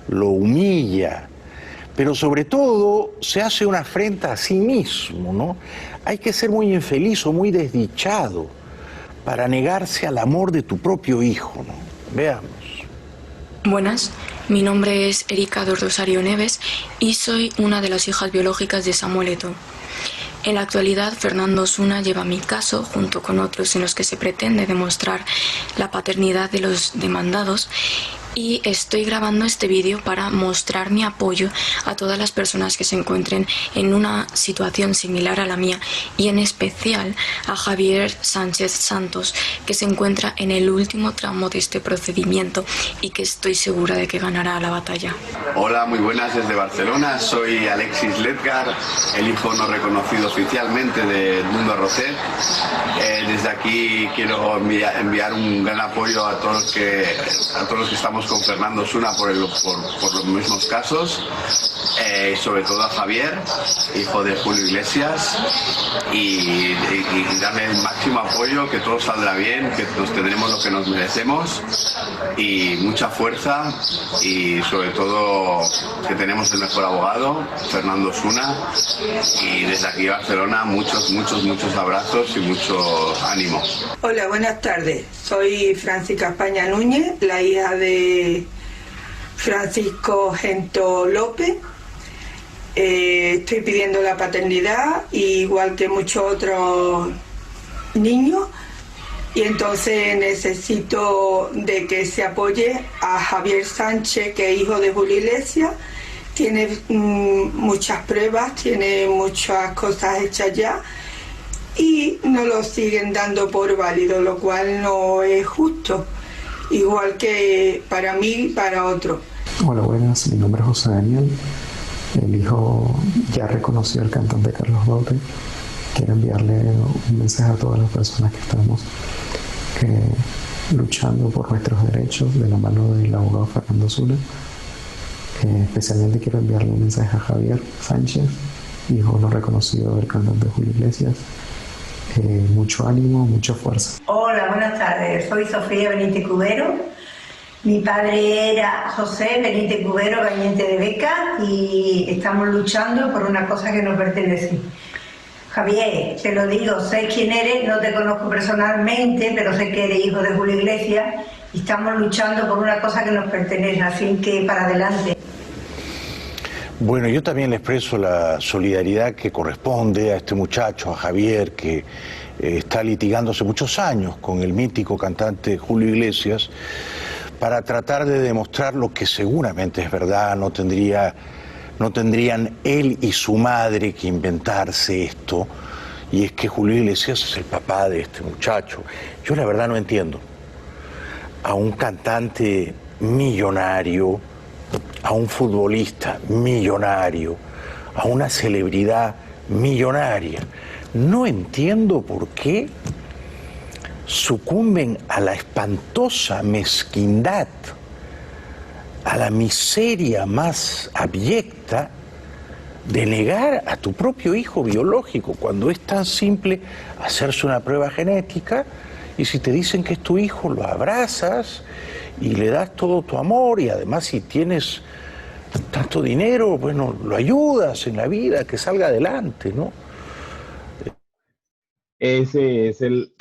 Lo humilla, pero sobre todo se hace una afrenta a sí mismo, ¿no? Hay que ser muy infeliz o muy desdichado para negarse al amor de tu propio hijo, ¿no? Veamos. Buenas, mi nombre es Erika dos Rosario Neves y soy una de las hijas biológicas de Samuel Eto'o. En la actualidad, Fernando Osuna lleva mi caso junto con otros en los que se pretende demostrar la paternidad de los demandados, y estoy grabando este vídeo para mostrar mi apoyo a todas las personas que se encuentren en una situación similar a la mía, y en especial a Javier Sánchez Santos, que se encuentra en el último tramo de este procedimiento y que estoy segura de que ganará la batalla. Hola, muy buenas desde Barcelona. Soy Alexis Ledgar, el hijo no reconocido oficialmente de Edmundo Roset. Desde aquí quiero enviar un gran apoyo a todos los que estamos con Fernando Osuna por los mismos casos, sobre todo a Javier, hijo de Julio Iglesias, y darle el máximo apoyo, que todo saldrá bien, que nos tendremos lo que nos merecemos, y mucha fuerza, y sobre todo que tenemos el mejor abogado, Fernando Osuna, y desde aquí Barcelona muchos abrazos y mucho ánimo. Hola, buenas tardes. Soy Francisca España Núñez, la hija de Francisco Gento López. Estoy pidiendo la paternidad, igual que muchos otros niños, y entonces necesito de que se apoye a Javier Sánchez, que es hijo de Julio Iglesias. Tiene muchas pruebas, tiene muchas cosas hechas ya, y no lo siguen dando por válido, lo cual no es justo, igual que para mí y para otros. Hola, buenas, mi nombre es José Daniel, el hijo ya reconocido del cantante Carlos Baute. Quiero enviarle un mensaje a todas las personas que estamos luchando por nuestros derechos de la mano del abogado Fernando Osuna. Especialmente quiero enviarle un mensaje a Javier Sánchez, hijo no reconocido del cantante Julio Iglesias. Mucho ánimo, mucha fuerza. Hola, buenas tardes. Soy Sofía Benítez Cubero. Mi padre era José Benítez Cubero, gabinete de beca, y estamos luchando por una cosa que nos pertenece. Javier, te lo digo, sé quién eres, no te conozco personalmente, pero sé que eres hijo de Julio Iglesias y estamos luchando por una cosa que nos pertenece, así que para adelante. Bueno, yo también le expreso la solidaridad que corresponde a este muchacho, a Javier, que está litigando hace muchos años con el mítico cantante Julio Iglesias, para tratar de demostrar lo que seguramente es verdad. No tendrían él y su madre que inventarse esto, y es que Julio Iglesias es el papá de este muchacho. Yo la verdad no entiendo a un cantante millonario, a un futbolista millonario, a una celebridad millonaria. No entiendo por qué sucumben a la espantosa mezquindad, a la miseria más abyecta de negar a tu propio hijo biológico, cuando es tan simple hacerse una prueba genética, y si te dicen que es tu hijo, lo abrazas y le das todo tu amor, y además si tienes tanto dinero, bueno, lo ayudas en la vida, que salga adelante, ¿no? Ese es el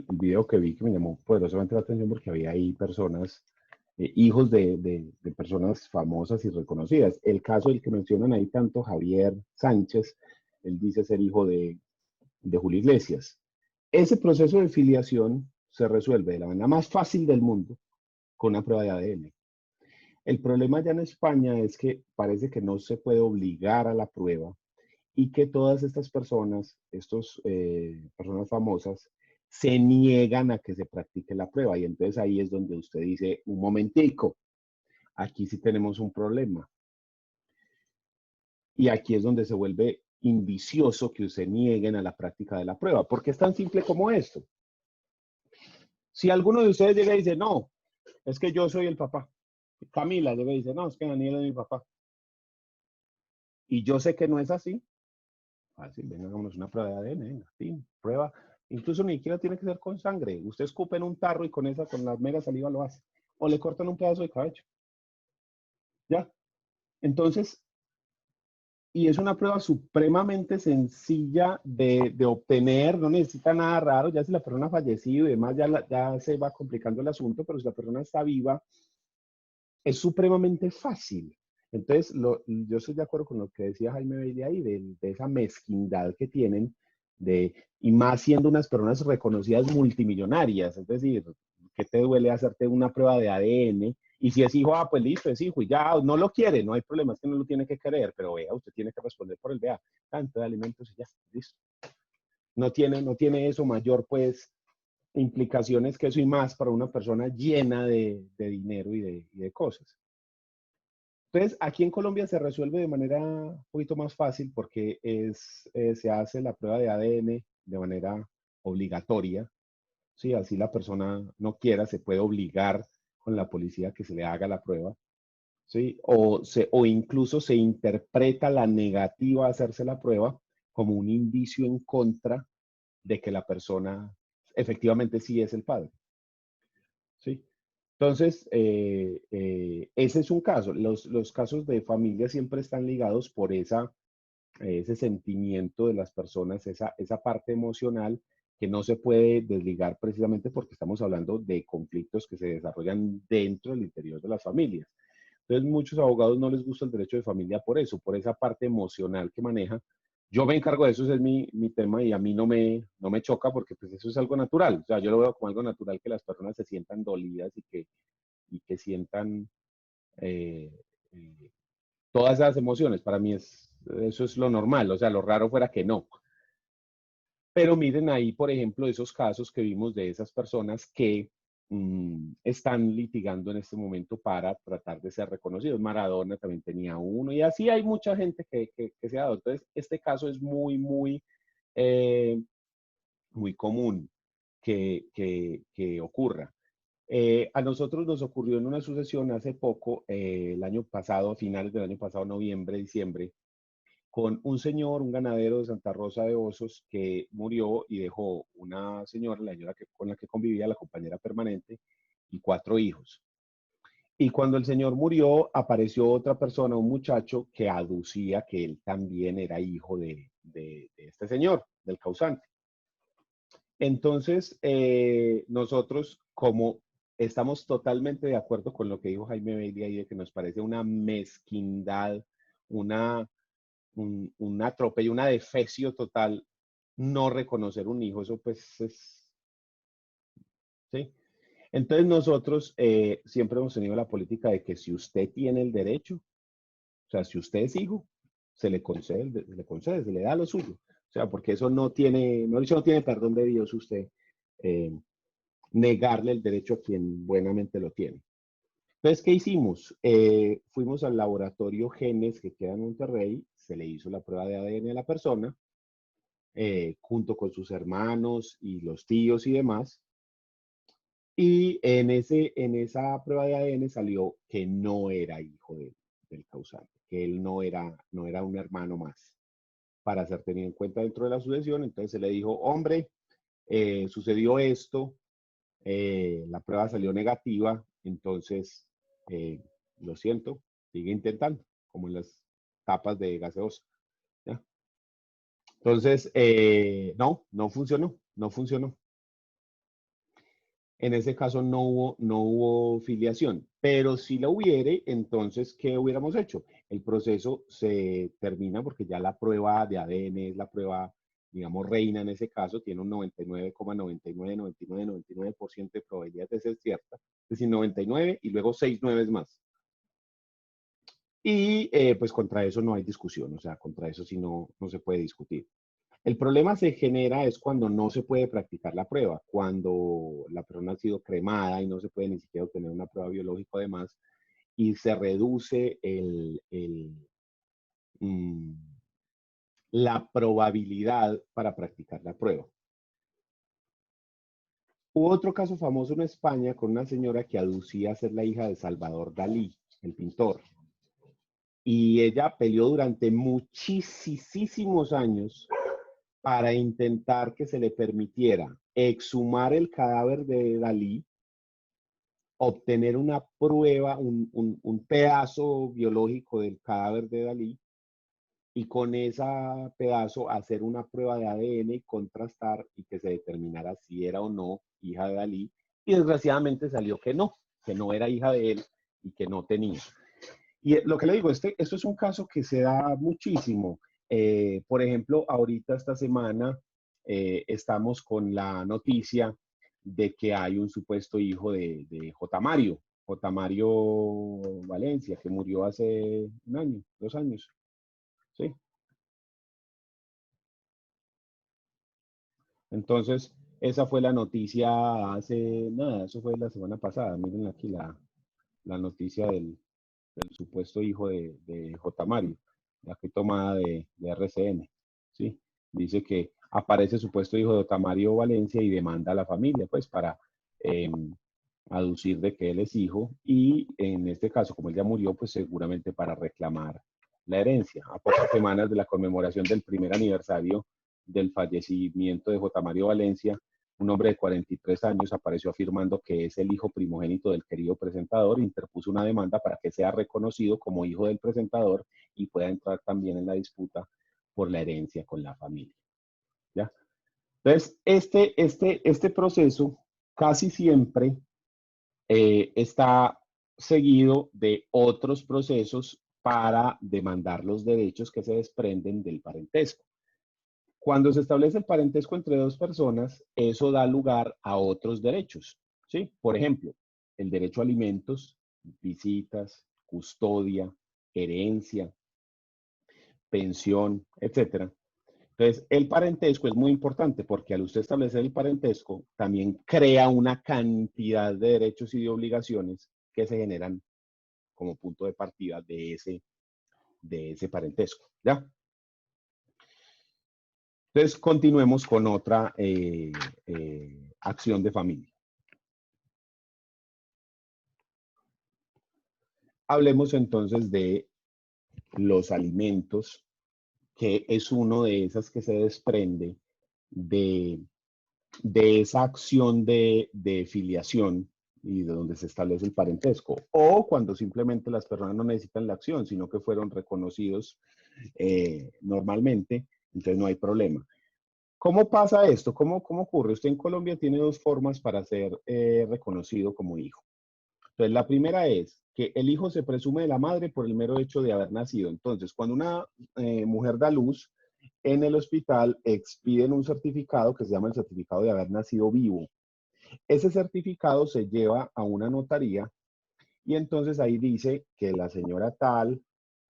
video que vi, que me llamó poderosamente la atención, porque había ahí personas, hijos de personas famosas y reconocidas. El caso del que mencionan ahí tanto, Javier Sánchez, él dice ser hijo de Julio Iglesias. Ese proceso de filiación se resuelve de la manera más fácil del mundo con una prueba de ADN. El problema ya en España es que parece que no se puede obligar a la prueba, y que todas estas personas, personas famosas, se niegan a que se practique la prueba. Y entonces ahí es donde usted dice, un momentico, aquí sí tenemos un problema. Y aquí es donde se vuelve indicioso que se nieguen a la práctica de la prueba, porque es tan simple como esto. Si alguno de ustedes llega y dice, no, es que yo soy el papá. Camila llega y dice, no, es que Daniel es mi papá. Y yo sé que no es así. Fácil, venga, hagámonos una prueba de ADN, venga, sí, prueba. Incluso ni siquiera tiene que ser con sangre. Usted escupe en un tarro y con la mera saliva lo hace. O le cortan un pedazo de cabello. ¿Ya? Entonces, y es una prueba supremamente sencilla de obtener, no necesita nada raro. Ya si la persona ha fallecido y demás, ya se va complicando el asunto, pero si la persona está viva, es supremamente fácil. Entonces, yo estoy de acuerdo con lo que decía Jaime Bailey ahí, de esa mezquindad que tienen, y más siendo unas personas reconocidas multimillonarias. Es decir, ¿qué te duele hacerte una prueba de ADN? Y si es hijo, pues listo, es hijo, y ya no lo quiere, no hay problema, es que no lo tiene que querer, pero vea, usted tiene que responder por el vea, tanto de alimentos y ya, listo. No tiene eso mayor, pues, implicaciones que eso y más para una persona llena de dinero y de cosas. Entonces, aquí en Colombia se resuelve de manera un poquito más fácil, porque se hace la prueba de ADN de manera obligatoria. Sí, así la persona no quiera, se puede obligar con la policía que se le haga la prueba. ¿Sí? O incluso se interpreta la negativa a hacerse la prueba como un indicio en contra de que la persona efectivamente sí es el padre. ¿Sí? Entonces, ese es un caso. Los casos de familia siempre están ligados por ese sentimiento de las personas, esa parte emocional que no se puede desligar, precisamente porque estamos hablando de conflictos que se desarrollan dentro del interior de las familias. Entonces, muchos abogados no les gusta el derecho de familia por eso, por esa parte emocional que maneja. Yo me encargo de eso, ese es mi tema, y a mí no me choca, porque pues eso es algo natural. O sea, yo lo veo como algo natural que las personas se sientan dolidas y que sientan eh, todas esas emociones. Para mí eso es lo normal, o sea, lo raro fuera que no. Pero miren ahí, por ejemplo, esos casos que vimos de esas personas que están litigando en este momento para tratar de ser reconocidos. Maradona también tenía uno, y así hay mucha gente que se ha dado. Entonces, este caso es muy, muy, muy común que ocurra. A nosotros nos ocurrió en una sucesión hace poco, el año pasado, a finales del año pasado, noviembre, diciembre, con un señor, un ganadero de Santa Rosa de Osos, que murió y dejó una señora, la señora con la que convivía, la compañera permanente, y 4 hijos. Y cuando el señor murió, apareció otra persona, un muchacho, que aducía que él también era hijo de este señor, del causante. Entonces, nosotros, como estamos totalmente de acuerdo con lo que dijo Jaime Bailey ahí, de que nos parece una mezquindad, un atropello, una defecio total, no reconocer un hijo, eso pues es, ¿sí? Entonces nosotros siempre hemos tenido la política de que si usted tiene el derecho, o sea, si usted es hijo, se le concede, se le da lo suyo. O sea, porque eso no tiene, no tiene perdón de Dios usted negarle el derecho a quien buenamente lo tiene. Entonces, ¿qué hicimos? Fuimos al laboratorio Genes que queda en Monterrey, se le hizo la prueba de ADN a la persona, junto con sus hermanos y los tíos y demás. Y en esa prueba de ADN salió que no era hijo del causante, que él no era un hermano más para ser tenido en cuenta dentro de la sucesión. Entonces se le dijo, hombre, sucedió esto, la prueba salió negativa, entonces lo siento, sigue intentando, como en las tapas de gaseosa. ¿Ya? Entonces, no funcionó. En ese caso no hubo filiación, pero si la hubiere, entonces, ¿qué hubiéramos hecho? El proceso se termina porque ya la prueba de ADN es la prueba, digamos, reina en ese caso, tiene un 99,99% de probabilidad de ser cierta, es decir, 99 y luego 6 nueves más. Y pues contra eso no hay discusión, o sea, contra eso sí no se puede discutir. El problema se genera es cuando no se puede practicar la prueba, cuando la persona ha sido cremada y no se puede ni siquiera obtener una prueba biológica además, y se reduce la probabilidad para practicar la prueba. Hubo otro caso famoso en España con una señora que aducía ser la hija de Salvador Dalí, el pintor. Y ella peleó durante muchísimos años para intentar que se le permitiera exhumar el cadáver de Dalí, obtener una prueba, un pedazo biológico del cadáver de Dalí, y con ese pedazo hacer una prueba de ADN y contrastar y que se determinara si era o no hija de Dalí. Y desgraciadamente salió que no era hija de él y que no tenía. Y lo que le digo, esto es un caso que se da muchísimo. Por ejemplo, ahorita esta semana estamos con la noticia de que hay un supuesto hijo de J. Mario Valencia, que murió hace 1 año, 2 años. ¿Sí? Entonces, esa fue la noticia hace nada, eso fue la semana pasada. Miren aquí la noticia del supuesto hijo de J. Mario, la que tomada de RCN, ¿sí? Dice que aparece el supuesto hijo de J. Mario Valencia y demanda a la familia, pues, para aducir de que él es hijo, y en este caso, como él ya murió, pues seguramente para reclamar la herencia. A pocas semanas de la conmemoración del primer aniversario del fallecimiento de J. Mario Valencia, un hombre de 43 años apareció afirmando que es el hijo primogénito del querido presentador e interpuso una demanda para que sea reconocido como hijo del presentador y pueda entrar también en la disputa por la herencia con la familia. ¿Ya? Entonces, este proceso casi siempre está seguido de otros procesos para demandar los derechos que se desprenden del parentesco. Cuando se establece el parentesco entre 2 personas, eso da lugar a otros derechos, ¿sí? Por ejemplo, el derecho a alimentos, visitas, custodia, herencia, pensión, etc. Entonces, el parentesco es muy importante porque al usted establecer el parentesco, también crea una cantidad de derechos y de obligaciones que se generan como punto de partida de ese parentesco, ¿ya? Entonces, continuemos con otra acción de familia. Hablemos entonces de los alimentos, que es uno de esas que se desprende de esa acción de filiación y de donde se establece el parentesco, o cuando simplemente las personas no necesitan la acción, sino que fueron reconocidos normalmente, entonces no hay problema. ¿Cómo pasa esto? ¿Cómo ocurre? Usted en Colombia tiene 2 formas para ser reconocido como hijo. Entonces, la primera es que el hijo se presume de la madre por el mero hecho de haber nacido. Entonces, cuando una mujer da luz, en el hospital expiden un certificado que se llama el certificado de haber nacido vivo. Ese certificado se lleva a una notaría y entonces ahí dice que la señora tal,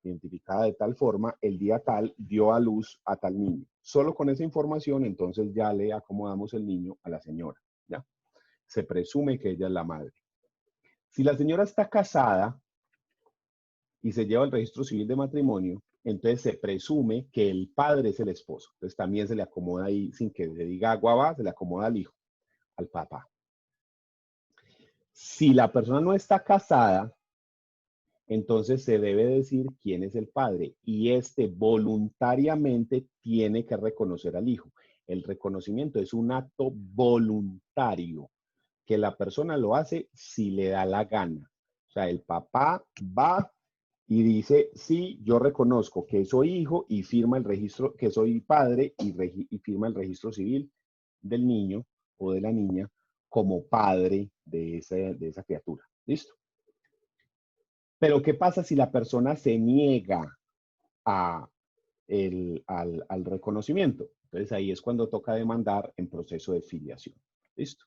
identificada de tal forma, el día tal, dio a luz a tal niño. Solo con esa información, entonces ya le acomodamos el niño a la señora, ¿ya? Se presume que ella es la madre. Si la señora está casada y se lleva al registro civil de matrimonio, entonces se presume que el padre es el esposo. Entonces también se le acomoda ahí, sin que se diga guava, se le acomoda al hijo, al papá. Si la persona no está casada, entonces se debe decir quién es el padre y este voluntariamente tiene que reconocer al hijo. El reconocimiento es un acto voluntario que la persona lo hace si le da la gana. O sea, el papá va y dice, sí, yo reconozco que soy hijo y firma el registro, que soy padre y firma el registro civil del niño o de la niña como padre de esa criatura. ¿Listo? Pero ¿qué pasa si la persona se niega al reconocimiento? Entonces ahí es cuando toca demandar en proceso de filiación. ¿Listo?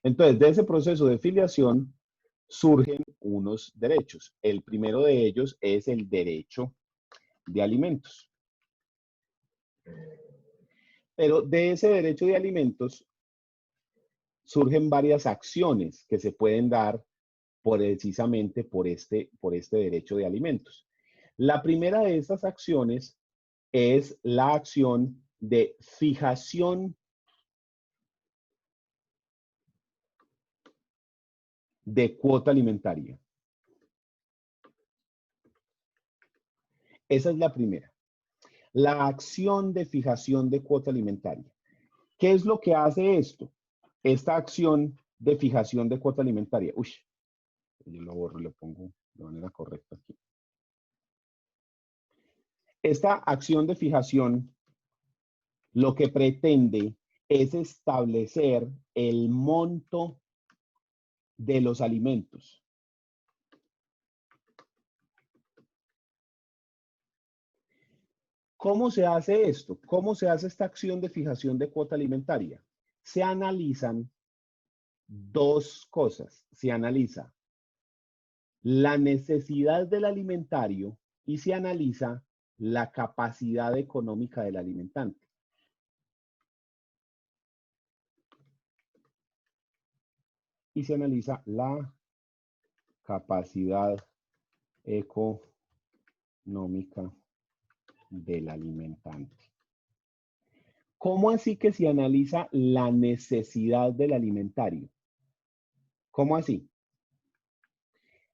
Entonces, de ese proceso de filiación surgen unos derechos. El primero de ellos es el derecho de alimentos. Pero de ese derecho de alimentos surgen varias acciones que se pueden dar precisamente por este derecho de alimentos. La primera de estas acciones es la acción de fijación de cuota alimentaria. Esa es la primera. La acción de fijación de cuota alimentaria. ¿Qué es lo que hace esto? Esta acción de fijación de cuota alimentaria. Uy, yo lo borro y lo pongo de manera correcta aquí. Esta acción de fijación lo que pretende es establecer el monto de los alimentos. ¿Cómo se hace esto? ¿Cómo se hace esta acción de fijación de cuota alimentaria? Se analizan dos cosas. Se analiza la necesidad del alimentario y se analiza la capacidad económica del alimentante. Y se analiza la capacidad económica del alimentante. ¿Cómo así que se analiza la necesidad del alimentario? ¿Cómo así?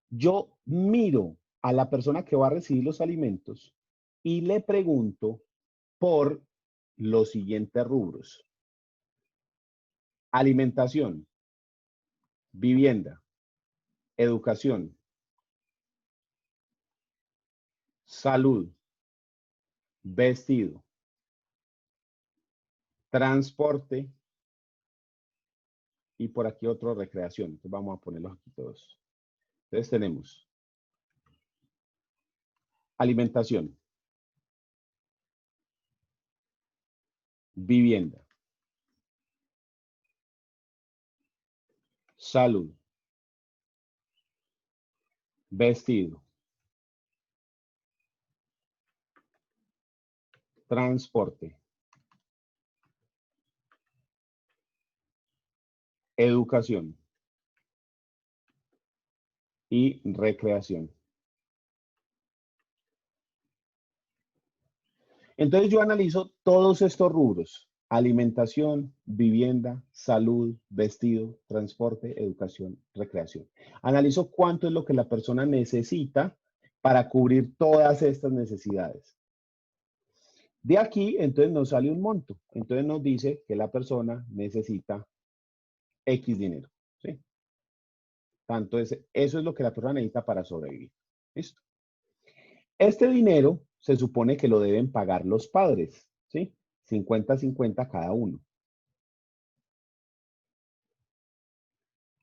Yo miro a la persona que va a recibir los alimentos y le pregunto por los siguientes rubros. Alimentación, vivienda, educación, salud, vestido, transporte y por aquí otro recreación. Entonces vamos a ponerlos aquí todos. Entonces tenemos alimentación, vivienda, salud, vestido, transporte, educación y recreación. Entonces yo analizo todos estos rubros: alimentación, vivienda, salud, vestido, transporte, educación, recreación. Analizo cuánto es lo que la persona necesita para cubrir todas estas necesidades. De aquí, entonces nos sale un monto. Entonces nos dice que la persona necesita X dinero, ¿sí? Tanto eso es lo que la persona necesita para sobrevivir. ¿Listo? Este dinero se supone que lo deben pagar los padres, ¿sí? 50-50 cada uno.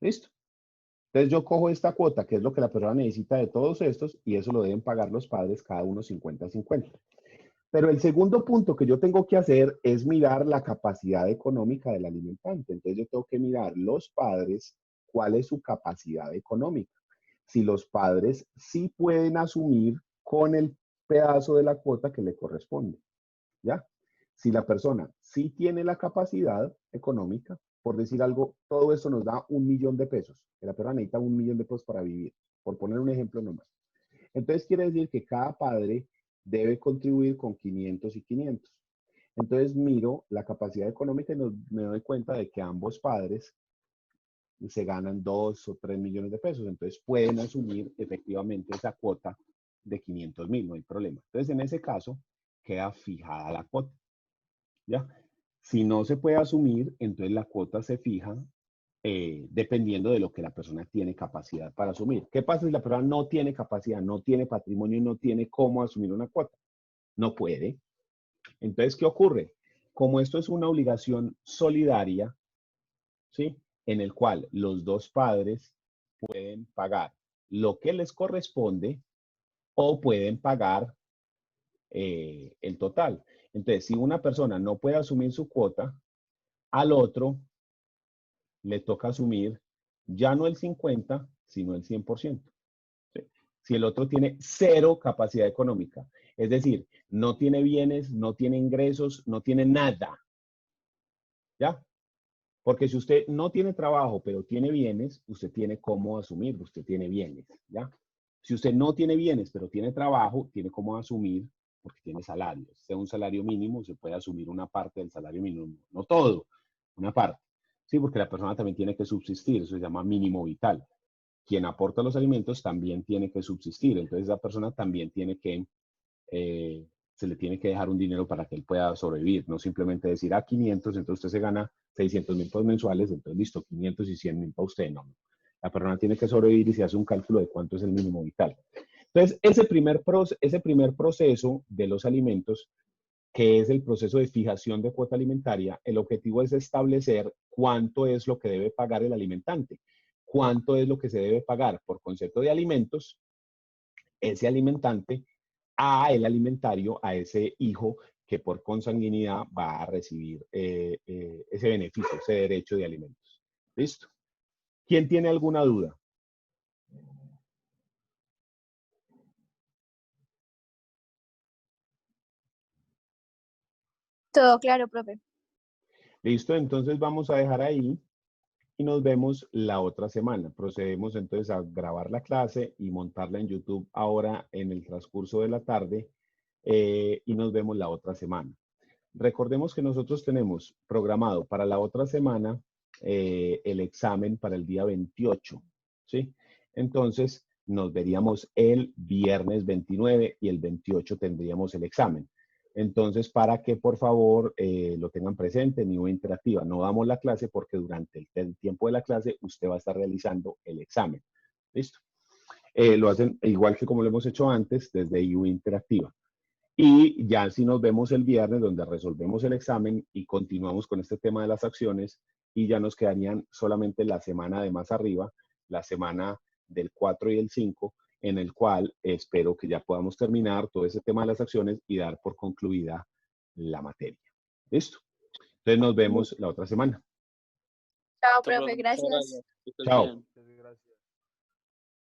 ¿Listo? Entonces yo cojo esta cuota, que es lo que la persona necesita de todos estos, y eso lo deben pagar los padres cada uno 50-50. Entonces Pero el segundo punto que yo tengo que hacer es mirar la capacidad económica del alimentante. Entonces yo tengo que mirar los padres, cuál es su capacidad económica. Si los padres sí pueden asumir con el pedazo de la cuota que le corresponde, ¿ya? Si la persona sí tiene la capacidad económica, por decir algo, todo esto nos da 1 millón de pesos. Que la persona necesita 1 millón de pesos para vivir, por poner un ejemplo nomás. Entonces quiere decir que cada padre debe contribuir con 500 y 500. Entonces miro la capacidad económica y me doy cuenta de que ambos padres se ganan 2 o 3 millones de pesos. Entonces pueden asumir efectivamente esa cuota de 500.000, no hay problema. Entonces en ese caso queda fijada la cuota, ¿ya? Si no se puede asumir, entonces la cuota se fija dependiendo de lo que la persona tiene capacidad para asumir. ¿Qué pasa si la persona no tiene capacidad, no tiene patrimonio y no tiene cómo asumir una cuota? No puede. Entonces, ¿qué ocurre? Como esto es una obligación solidaria, ¿sí? En el cual los dos padres pueden pagar lo que les corresponde o pueden pagar el total. Entonces, si una persona no puede asumir su cuota, al otro le toca asumir ya no el 50, sino el 100%. ¿Sí? Si el otro tiene 0 capacidad económica, es decir, no tiene bienes, no tiene ingresos, no tiene nada, ¿ya? Porque si usted no tiene trabajo, pero tiene bienes, usted tiene cómo asumir, usted tiene bienes, ¿ya? Si usted no tiene bienes, pero tiene trabajo, tiene cómo asumir, porque tiene salario. Si sea un salario mínimo, se puede asumir una parte del salario mínimo, no todo, una parte. Sí, porque la persona también tiene que subsistir, eso se llama mínimo vital. Quien aporta los alimentos también tiene que subsistir, entonces esa persona también tiene que, se le tiene que dejar un dinero para que él pueda sobrevivir, no simplemente decir, 500, entonces usted se gana 600.000 pesos mensuales, entonces listo, 500 y 100.000 para usted, no. La persona tiene que sobrevivir y se hace un cálculo de cuánto es el mínimo vital. Entonces, ese primer proceso de los alimentos, que es el proceso de fijación de cuota alimentaria, el objetivo es establecer cuánto es lo que debe pagar el alimentante, cuánto es lo que se debe pagar por concepto de alimentos, ese alimentante, a el alimentario, a ese hijo que por consanguinidad va a recibir ese beneficio, ese derecho de alimentos. ¿Listo? ¿Quién tiene alguna duda? Todo claro, profe. Listo, entonces vamos a dejar ahí y nos vemos la otra semana. Procedemos entonces a grabar la clase y montarla en YouTube ahora en el transcurso de la tarde y nos vemos la otra semana. Recordemos que nosotros tenemos programado para la otra semana el examen para el día 28, ¿sí? Entonces nos veríamos el viernes 29 y el 28 tendríamos el examen. Entonces, para que por favor lo tengan presente, NIVO Interactiva. No damos la clase porque durante el tiempo de la clase usted va a estar realizando el examen. ¿Listo? Lo hacen igual que como lo hemos hecho antes desde IU Interactiva. Y ya si nos vemos el viernes donde resolvemos el examen y continuamos con este tema de las acciones y ya nos quedarían solamente la semana de más arriba, la semana del 4 y el 5, en el cual espero que ya podamos terminar todo ese tema de las acciones y dar por concluida la materia. ¿Listo? Entonces nos vemos la otra semana. Chao, profe, gracias. Chao.